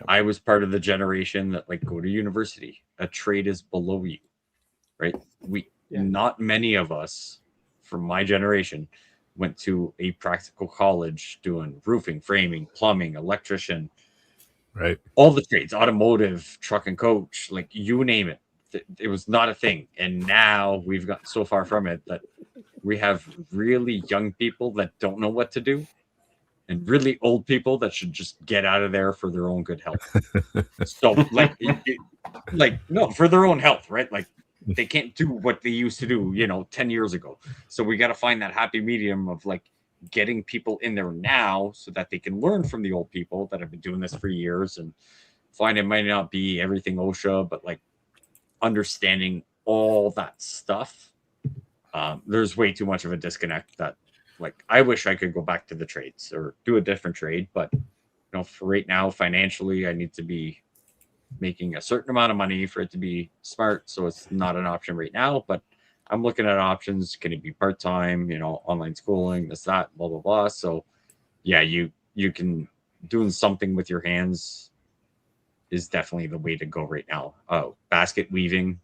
I was part of the generation that go to university. A trade is below you, right? Not many of us from my generation went to a practical college doing roofing, framing, plumbing, electrician, right? All the trades, automotive, truck and coach, you name it. It was not a thing. And now we've gotten so far from it that we have really young people that don't know what to do, and really old people that should just get out of there for their own good health. So no, for their own health, right? They can't do what they used to do, 10 years ago. So we got to find that happy medium of getting people in there now so that they can learn from the old people that have been doing this for years, and find it might not be everything OSHA, but understanding all that stuff. There's way too much of a disconnect that I wish I could go back to the trades or do a different trade, but for right now, financially, I need to be making a certain amount of money for it to be smart. So it's not an option right now, but I'm looking at options. Can it be part-time, online schooling, this, that, blah, blah, blah. So yeah, you can doing something with your hands is definitely the way to go right now. Basket weaving.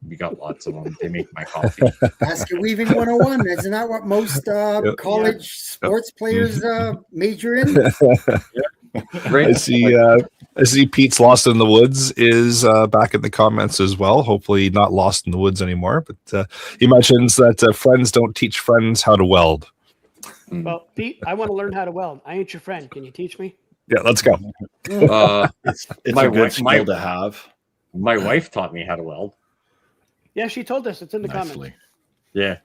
We got lots of them. They make my coffee. Basket weaving 101. Isn't that what most college sports players major in? Right. I see Pete's Lost in the Woods is back in the comments as well. Hopefully not lost in the woods anymore. But he mentions that friends don't teach friends how to weld. Well, Pete, I want to learn how to weld. I ain't your friend. Can you teach me? Yeah, let's go. It's a good skill to have. My wife taught me how to weld. Yeah, she told us. It's in the comments. Yeah.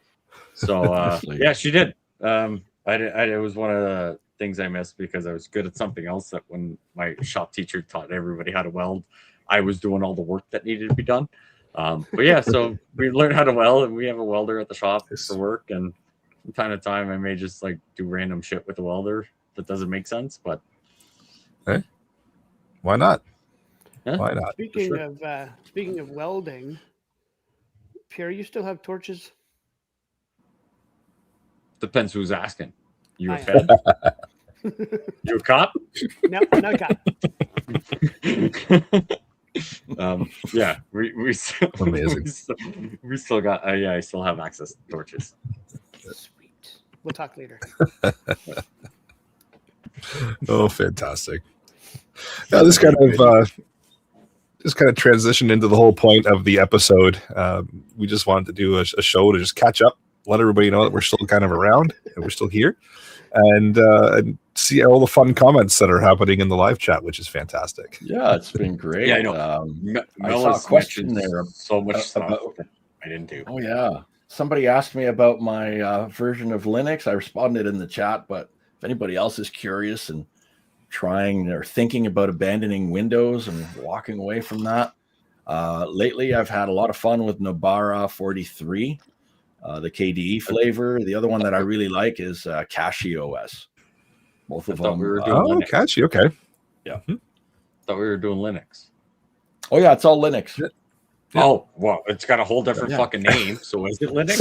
So yeah, she did. It was one of the things I missed because I was good at something else. That when my shop teacher taught everybody how to weld, I was doing all the work that needed to be done. But yeah, so we learned how to weld, and we have a welder at the shop for work. And from time to time, I may just do random shit with the welder that doesn't make sense. But hey, why not? Yeah. Why not? Speaking of welding, Pierre, you still have torches? Depends who's asking. You a fan? You a cop? No, not a cop. Yeah, we still, amazing. We still got. I still have access to torches. Sweet. We'll talk later. Oh, fantastic! Now this kind of transitioned into the whole point of the episode. We just wanted to do a show to just catch up, let everybody know that we're still kind of around and we're still here, and see all the fun comments that are happening in the live chat, which is fantastic. Yeah, it's been great. Yeah, I know. I saw a question there so much stuff about I didn't do. Oh yeah, somebody asked me about my version of Linux. I responded in the chat, but if anybody else is curious and trying or thinking about abandoning Windows and walking away from that, lately I've had a lot of fun with Nobara 43, the KDE flavor. The other one that I really like is CachyOS. Both of them. Catchy. Okay. Yeah. Thought we were doing Linux. Oh yeah, it's all Linux. Oh, well, it's got a whole different Yeah. fucking name. So is it Linux?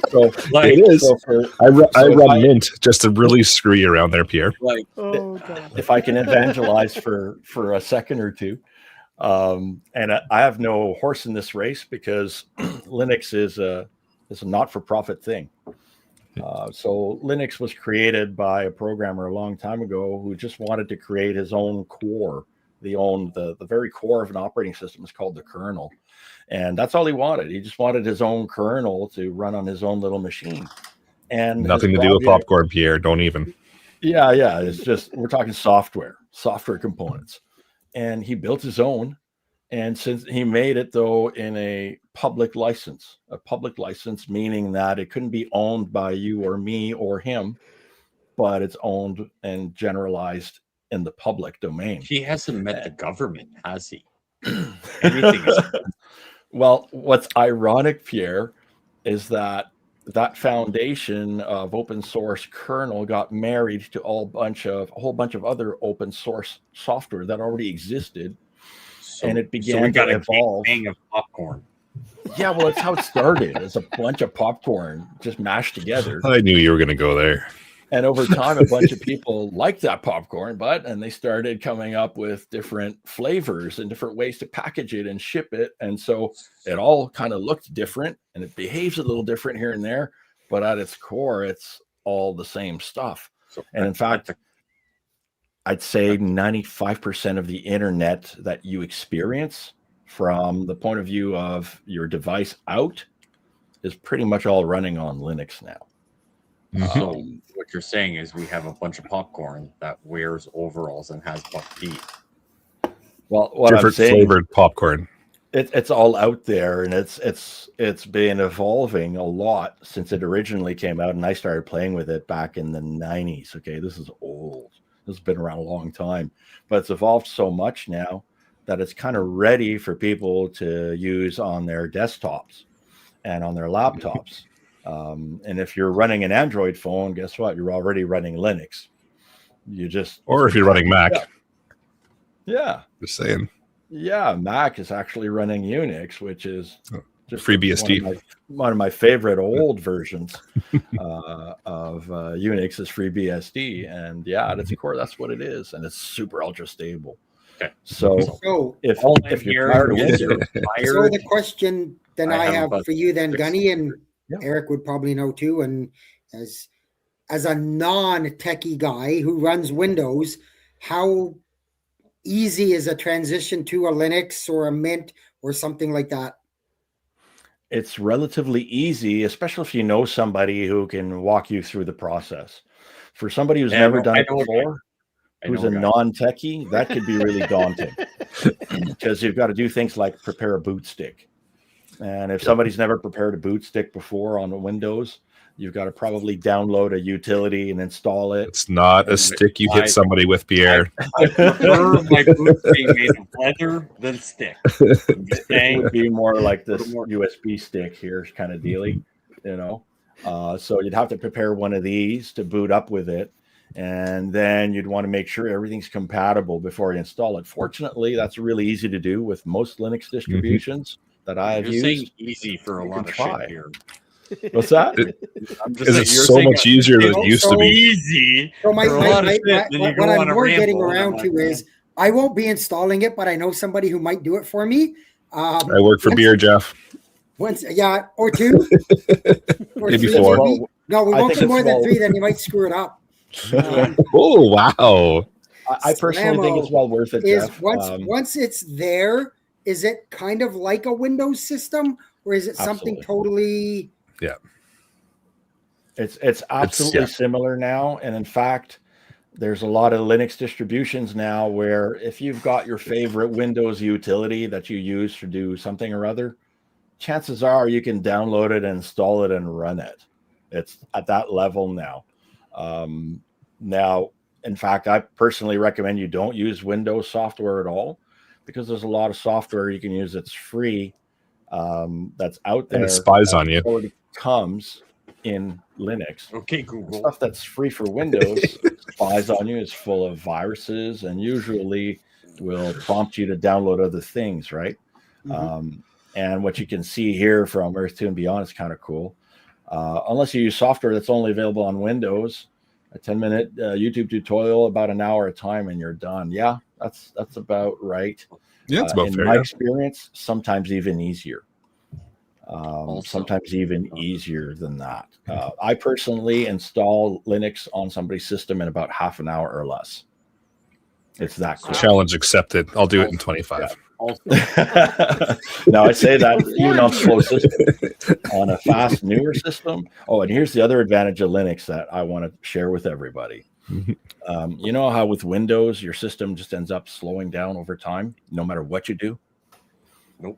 So Like, It is. so for, I so if run Mint just to really screw you around there, Pierre. like Oh god. if I can evangelize for a second or two, and I have no horse in this race because Linux is a not-for-profit thing. So Linux was created by a programmer a long time ago who just wanted to create his own core. The very core of an operating system is called the kernel, and that's all he wanted. He just wanted his own kernel to run on his own little machine. And Nothing to do with popcorn, Pierre. Don't even. Yeah, it's just we're talking software components. And he built his own. And since he made it, though, in a public license meaning that it couldn't be owned by you or me or him, but it's owned and generalized in the public domain. he hasn't met the government, has he? Everything is Well, what's ironic, Pierre, is that foundation of open source kernel got married to a whole bunch of other open source software that already existed. so, And it began we got to a evolve. gang of popcorn. Yeah, well, that's how it started. It's a bunch of popcorn just mashed together. I knew you were going to go there. And over time, a bunch of people liked that popcorn, and they started coming up with different flavors and different ways to package it and ship it. And so it all kind of looked different and it behaves a little different here and there, but at its core, it's all the same stuff. So And in fact, I'd say 95% of the internet that you experience from the point of view of your device out is pretty much all running on Linux now. So what you're saying is we have a bunch of popcorn that wears overalls and has buck teeth. Well, what I'm Different saying, flavored popcorn. it's all out there, and it's been evolving a lot since it originally came out, and I started playing with it back in the 90s. Okay, this is old. This has been around a long time, but it's evolved so much now that it's kind of ready for people to use on their desktops and on their laptops. And if you're running an Android phone, guess what? You're already running Linux. Or if you're running Mac. Yeah. Just saying. Yeah, Mac is actually running Unix, which is just FreeBSD. One of my favorite old versions of Unix is FreeBSD, and yeah, at its core, that's what it is, and it's super ultra stable. Okay. So if you're tired of Windows, So the question then I have about for you then, 600. Gunny, and Yeah. Eric would probably know too, and as a non-techie guy who runs Windows, how easy is a transition to a Linux or a Mint or something like that? it's relatively easy, especially if you know somebody who can walk you through the process. For somebody who's never done it before, who's a non-techie, that could be really daunting because you've got to do things like prepare a boot stick. And if somebody's never prepared a boot stick before on Windows, you've got to probably download a utility and install it. It's not a stick you hit somebody with, Pierre. I prefer my boots being made of leather than stick. It would be more like this USB stick here kind of dealy, So you'd have to prepare one of these to boot up with it. And then you'd want to make sure everything's compatible before you install it. Fortunately, that's really easy to do with most Linux distributions that I have You're saying used. easy for a You lot can of try. shit here. What's that? Because it's so much easier than it used to be. Easy. So for a lot of shit, then you what go I'm on a more getting ramble, and around I'm to like, is I won't be installing it, but I know somebody who might do it for me. I work for beer, Jeff. Once, yeah, or two, or Maybe three, four. maybe. No, we I won't think do more it's than well- three. Then you might screw it up. Oh, wow. I personally think it's well worth it, Is Jeff. once it's there, is it kind of like a Windows system, or is it something Absolutely. totally? Yeah. It's absolutely similar now. And in fact, there's a lot of Linux distributions now where if you've got your favorite Windows utility that you use to do something or other, chances are you can download it, install it, and run it. It's at that level now. Now, in fact, I personally recommend you don't use Windows software at all because there's a lot of software you can use that's free, that's out there. And it spies on you. Already comes in Linux. Okay, Google. Stuff that's free for Windows spies on you, is full of viruses, and usually will prompt you to download other things, right? And what you can see here from Earth 2 and Beyond is kind of cool. Unless you use software that's only available on Windows, a 10-minute YouTube tutorial, about an hour at a time, and you're done. Yeah, that's about right. Yeah, it's about in fair. my Yeah. experience, sometimes even easier. Also, Sometimes even easier than that. I personally install Linux on somebody's system in about half an hour or less. It's that quick. Challenge accepted. I'll do it in 25. also, Now I say that even on slow system, on a fast newer system. Oh, and here's the other advantage of Linux that I want to share with everybody. You know how with Windows your system just ends up slowing down over time, no matter what you do. nope.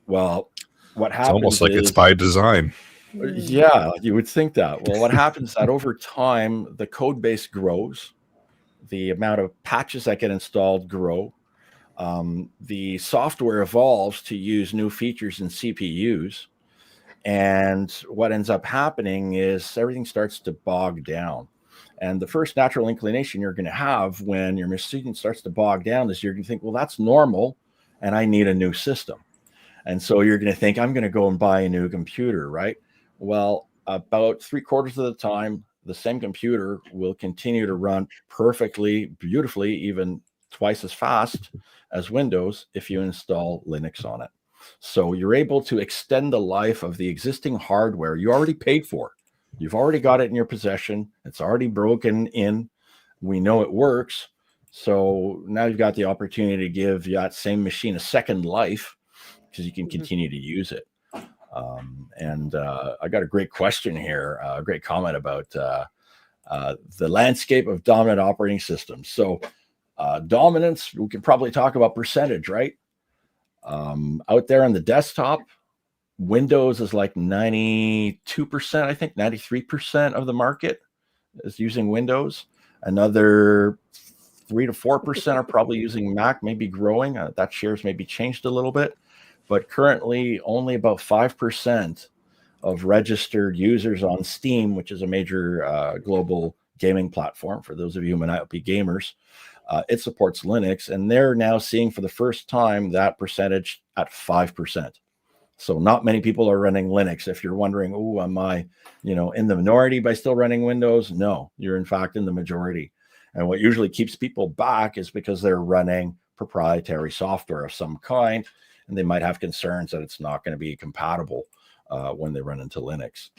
Well, what It's happens almost like is, it's by design. yeah, you would think that. Well, what happens is that over time the code base grows, the amount of patches that get installed grow. The software evolves to use new features in CPUs. And what ends up happening is everything starts to bog down. And the first natural inclination you're going to have when your machine starts to bog down is you're going to think, well, that's normal, and I need a new system. And so you're going to think, I'm going to go and buy a new computer, right? Well, about 3/4 of the time, the same computer will continue to run perfectly, beautifully, even twice as fast as Windows if you install Linux on it. So you're able to extend the life of the existing hardware you already paid for. You've already got it in your possession. It's already broken in. We know it works. So now you've got the opportunity to give that same machine a second life because you can continue to use it. I got a great question here, a great comment about the landscape of dominant operating systems. So dominance, we can probably talk about percentage, right? Out there on the desktop, Windows is like 92%, I think 93% of the market is using Windows. Another 3 to 4% are probably using Mac, maybe growing. That shares maybe changed a little bit, but currently only about 5% of registered users on Steam, which is a major global gaming platform for those of you who might not be gamers. It supports Linux, and they're now seeing for the first time that percentage at 5%. So not many people are running Linux. If you're wondering, oh, am I, in the minority by still running Windows? No, you're in fact in the majority. And what usually keeps people back is because they're running proprietary software of some kind, and they might have concerns that it's not going to be compatible when they run into Linux.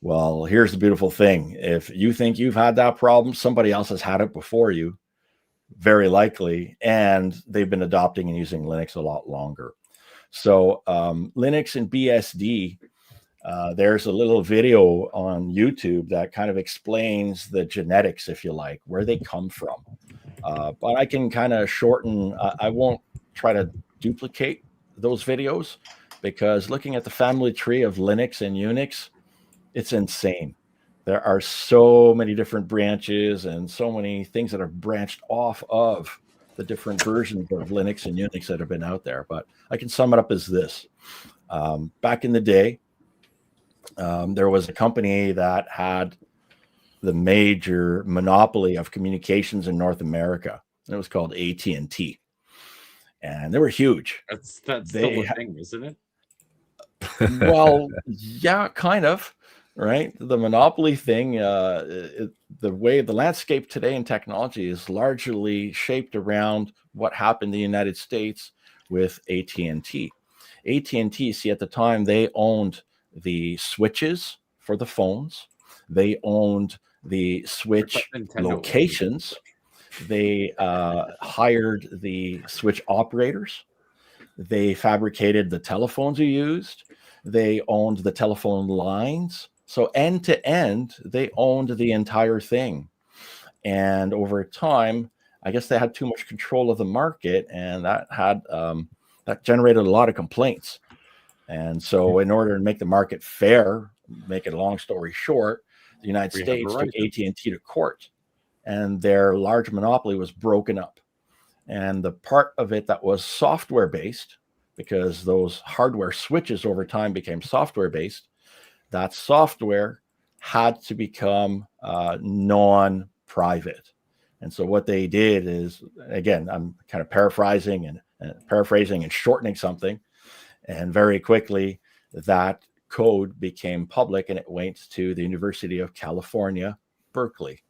Well, here's the beautiful thing. If you think you've had that problem, somebody else has had it before you, very likely, and they've been adopting and using Linux a lot longer. So Linux and BSD, there's a little video on YouTube that kind of explains the genetics, if you like, where they come from. But I can kind of shorten. I won't try to duplicate those videos because looking at the family tree of Linux and Unix, it's insane. There are so many different branches and so many things that are branched off of the different versions of Linux and Unix that have been out there. But I can sum it up as this. Back in the day, there was a company that had the major monopoly of communications in North America. And it was called AT&T. And they were huge. That's still the thing, isn't it? Well, yeah, kind of. Right. The monopoly thing, the way the landscape today in technology is largely shaped around what happened in the United States with AT&T. AT&T, see, at the time, they owned the switches for the phones. They owned the switch locations. They hired the switch operators. They fabricated the telephones you used. They owned the telephone lines. So end to end, they owned the entire thing. And over time, I guess they had too much control of the market, and that generated a lot of complaints. And so in order to make the market fair, make it a long story short, the United States took AT&T to court, and their large monopoly was broken up. And the part of it that was software-based, because those hardware switches over time became software-based, that software had to become non-private. And so what they did is, again, I'm kind of paraphrasing and shortening something. And very quickly, that code became public and it went to the University of California, Berkeley.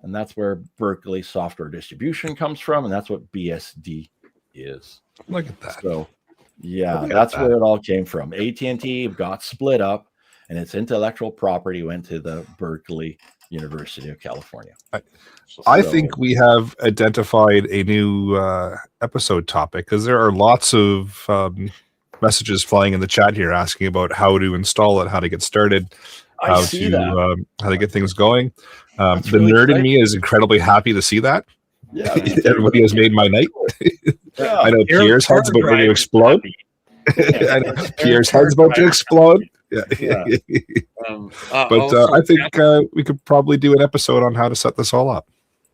And that's where Berkeley Software Distribution comes from. And that's what BSD is. Look at that. So, yeah, Look at that's that. where it all came from. AT&T got split up and its intellectual property went to the Berkeley University of California. I think we have identified a new episode topic because there are lots of messages flying in the chat here asking about how to install it, how to get started, how to get things going. The really nerd in exciting. me is incredibly happy to see that. Yeah, Everybody has made my night. yeah. I know Pierre's head's about ready to explode. I know Pierre's head's about to explode. Yeah. But I think we could probably do an episode on how to set this all up.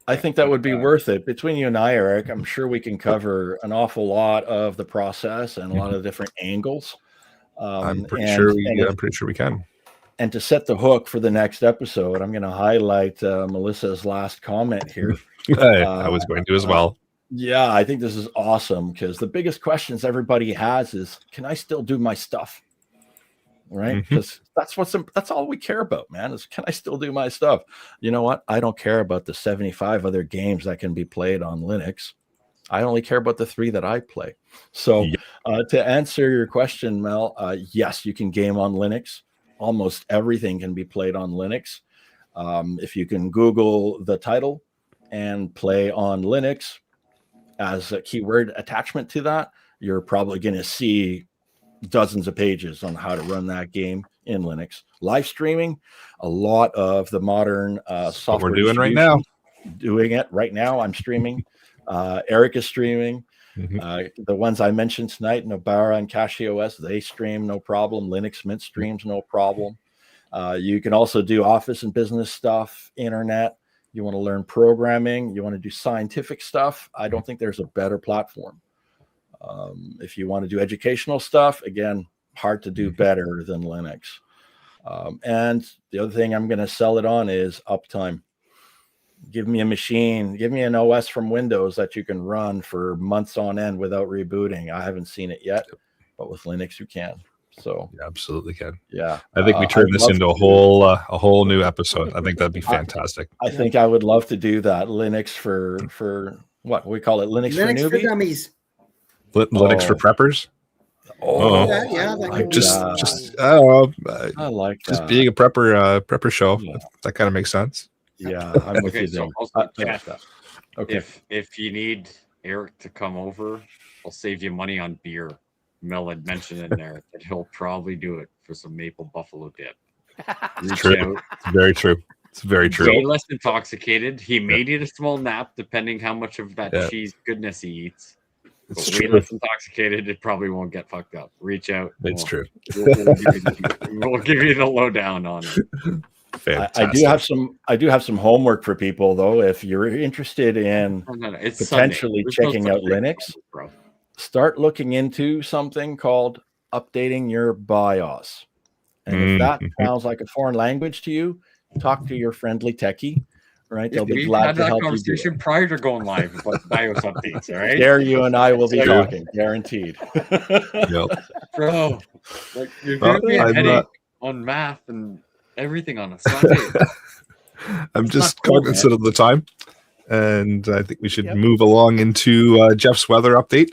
I think that would be worth it. Between you and I, Eric, I'm sure we can cover an awful lot of the process and a lot of different angles. I'm pretty sure we can. And to set the hook for the next episode, I'm going to highlight Melissa's last comment here. I was going to as well. Yeah, I think this is awesome because the biggest questions everybody has is, can I still do my stuff? Right? Because that's all we care about, man, is can I still do my stuff? You know what? I don't care about the 75 other games that can be played on Linux. I only care about the 3 that I play. So to answer your question, Mel, yes, you can game on Linux. Almost everything can be played on Linux. If you can Google the title and play on Linux as a keyword attachment to that, you're probably going to see dozens of pages on how to run that game in Linux. Live streaming, a lot of the modern software what we're doing right now. Doing it right now. I'm streaming. Eric is streaming. The ones I mentioned tonight, Nobara and CachyOS, they stream no problem. Linux Mint streams no problem. You can also do office and business stuff, internet. You want to learn programming. You want to do scientific stuff. I don't think there's a better platform. If you want to do educational stuff, again, hard to do better than Linux. And the other thing I'm going to sell it on is uptime. Give me a machine, give me an OS from Windows that you can run for months on end without rebooting. I haven't seen it yet, but with Linux you can. So you absolutely can. Yeah, I think we turn this into a whole new episode. I think that'd be fantastic. I think I would love to do that. Linux for what we call it, Linux for newbies, for dummies. Linux for preppers. Yeah, I like just being a prepper show. Yeah. That kind of makes sense. Yeah, I'm with you there. Okay. If you need Eric to come over, I'll save you money on beer. Mel had mentioned in there that he'll probably do it for some maple buffalo dip. It's true. It's very true. It's very true. Way less intoxicated. He may need a small nap depending how much of that cheese goodness he eats. It's but way true. less intoxicated, it probably won't get fucked up. Reach out. It's true. We'll give you the lowdown on it. Fantastic. I do have some homework for people though. If you're interested in potentially checking out Linux, start looking into something called updating your BIOS. And if that sounds like a foreign language to you, talk to your friendly techie. Right, they'll be glad to help you do it. Prior to going live about BIOS updates. All right, there you and I will be talking, guaranteed. Bro, like you're gonna be a headache on math and everything on a Sunday. I'm just cognizant of the time, and I think we should move along into Jeff's weather update.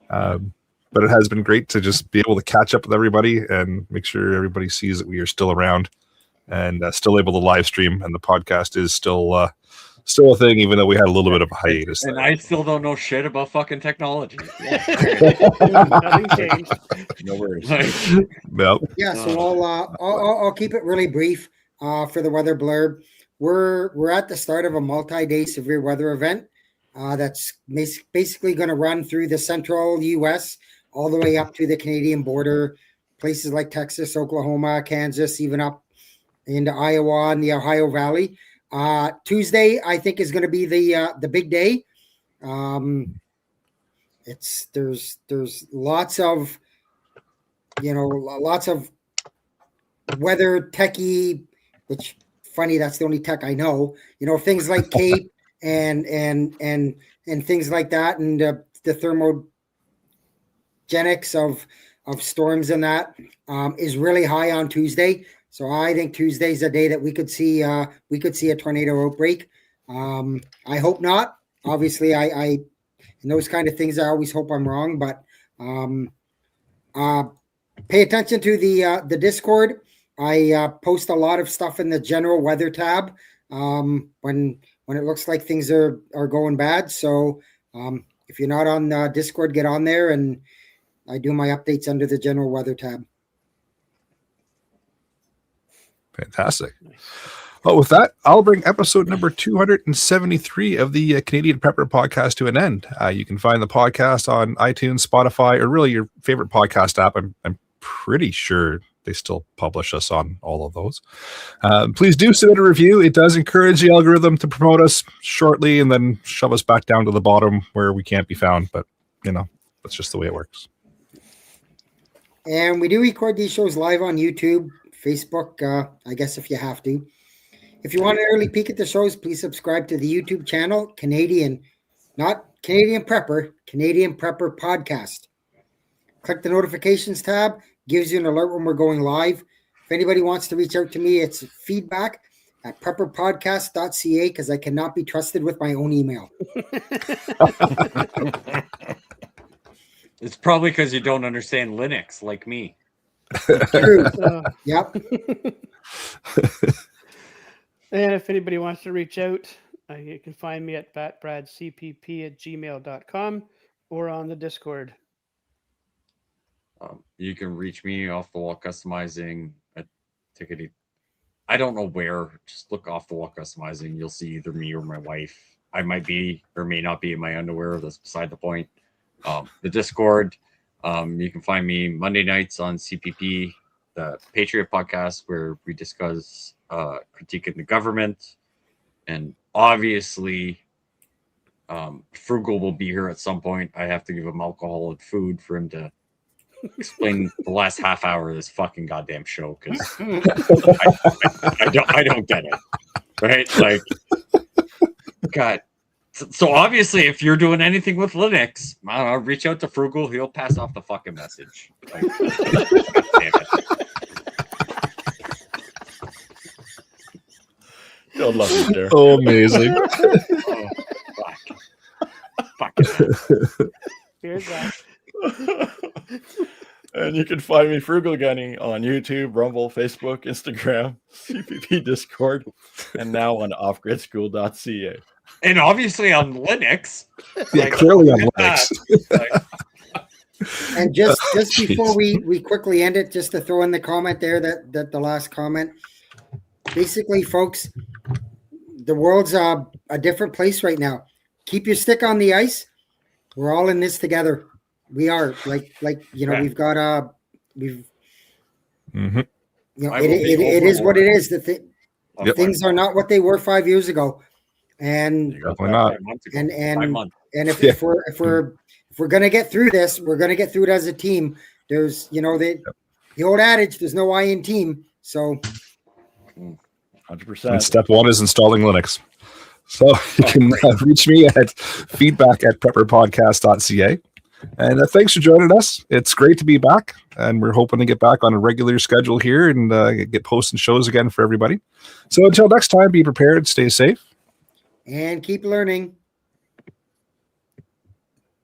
But it has been great to just be able to catch up with everybody and make sure everybody sees that we are still around and still able to live stream, and the podcast is still a thing, even though we had a little bit of a hiatus. And I still don't know shit about fucking technology. Nothing changed. No worries. Nope. Yeah, so I'll keep it really brief for the weather blurb. We're at the start of a multi-day severe weather event that's basically going to run through the central U.S. all the way up to the Canadian border, places like Texas, Oklahoma, Kansas, even up into Iowa and the Ohio Valley. Tuesday, I think, is going to be the big day. There's lots of weather techie, which funny, that's the only tech I know. Things like CAPE, and things like that, and the thermogenics of storms and that is really high on Tuesday. So I think Tuesday's a day that we could see a tornado outbreak. I hope not. Obviously, I in those kind of things, I always hope I'm wrong, but pay attention to the Discord. I post a lot of stuff in the general weather tab when it looks like things are going bad. So if you're not on Discord, get on there, and I do my updates under the general weather tab. Fantastic. Well, with that, I'll bring episode number 273 of the Canadian Prepper podcast to an end. You can find the podcast on iTunes, Spotify, or really your favorite podcast app. I'm pretty sure they still publish us on all of those. Please do submit a review. It does encourage the algorithm to promote us shortly and then shove us back down to the bottom where we can't be found. But, that's just the way it works. And we do record these shows live on YouTube, Facebook, I guess if you have to. If you want an early peek at the shows, please subscribe to the YouTube channel, not Canadian Prepper, Canadian Prepper Podcast. Click the notifications tab, gives you an alert when we're going live. If anybody wants to reach out to me, it's feedback@prepperpodcast.ca because I cannot be trusted with my own email. It's probably because you don't understand Linux like me. True. Yep. And if anybody wants to reach out, you can find me at batbradcpp@gmail.com or on the Discord. You can reach me off the wall customizing at Tickety. I don't know where. Just look off the wall customizing. You'll see either me or my wife. I might be or may not be in my underwear. That's beside the point. The Discord. You can find me Monday nights on CPP, the Patriot podcast, where we discuss critiquing the government. And obviously, Frugal will be here at some point. I have to give him alcohol and food for him to explain the last half hour of this fucking goddamn show, because I don't get it. Right? Like, God. So obviously, if you're doing anything with Linux, I don't know, reach out to Frugal. He'll pass off the fucking message. Like, God damn it. God love you there. Oh, amazing. Oh, fuck. Here's that. And you can find me, Frugal Gunny, on YouTube, Rumble, Facebook, Instagram, CPP Discord, and now on offgridschool.ca. And obviously on Linux. Yeah, clearly on Linux. And just before we quickly end it, just to throw in the comment there that the last comment. Basically, folks, the world's a different place right now. Keep your stick on the ice. We're all in this together. We are right. We've got it is what it is. Things are not what they were 5 years ago. And Definitely not. And if we're gonna get through this, we're gonna get through it as a team. There's the old adage, there's no I in team. So 100%. And step one is installing Linux. So you can reach me at feedback@prepperpodcast.ca. And thanks for joining us. It's great to be back, and we're hoping to get back on a regular schedule here and get posting shows again for everybody. So until next time, be prepared, stay safe, and keep learning.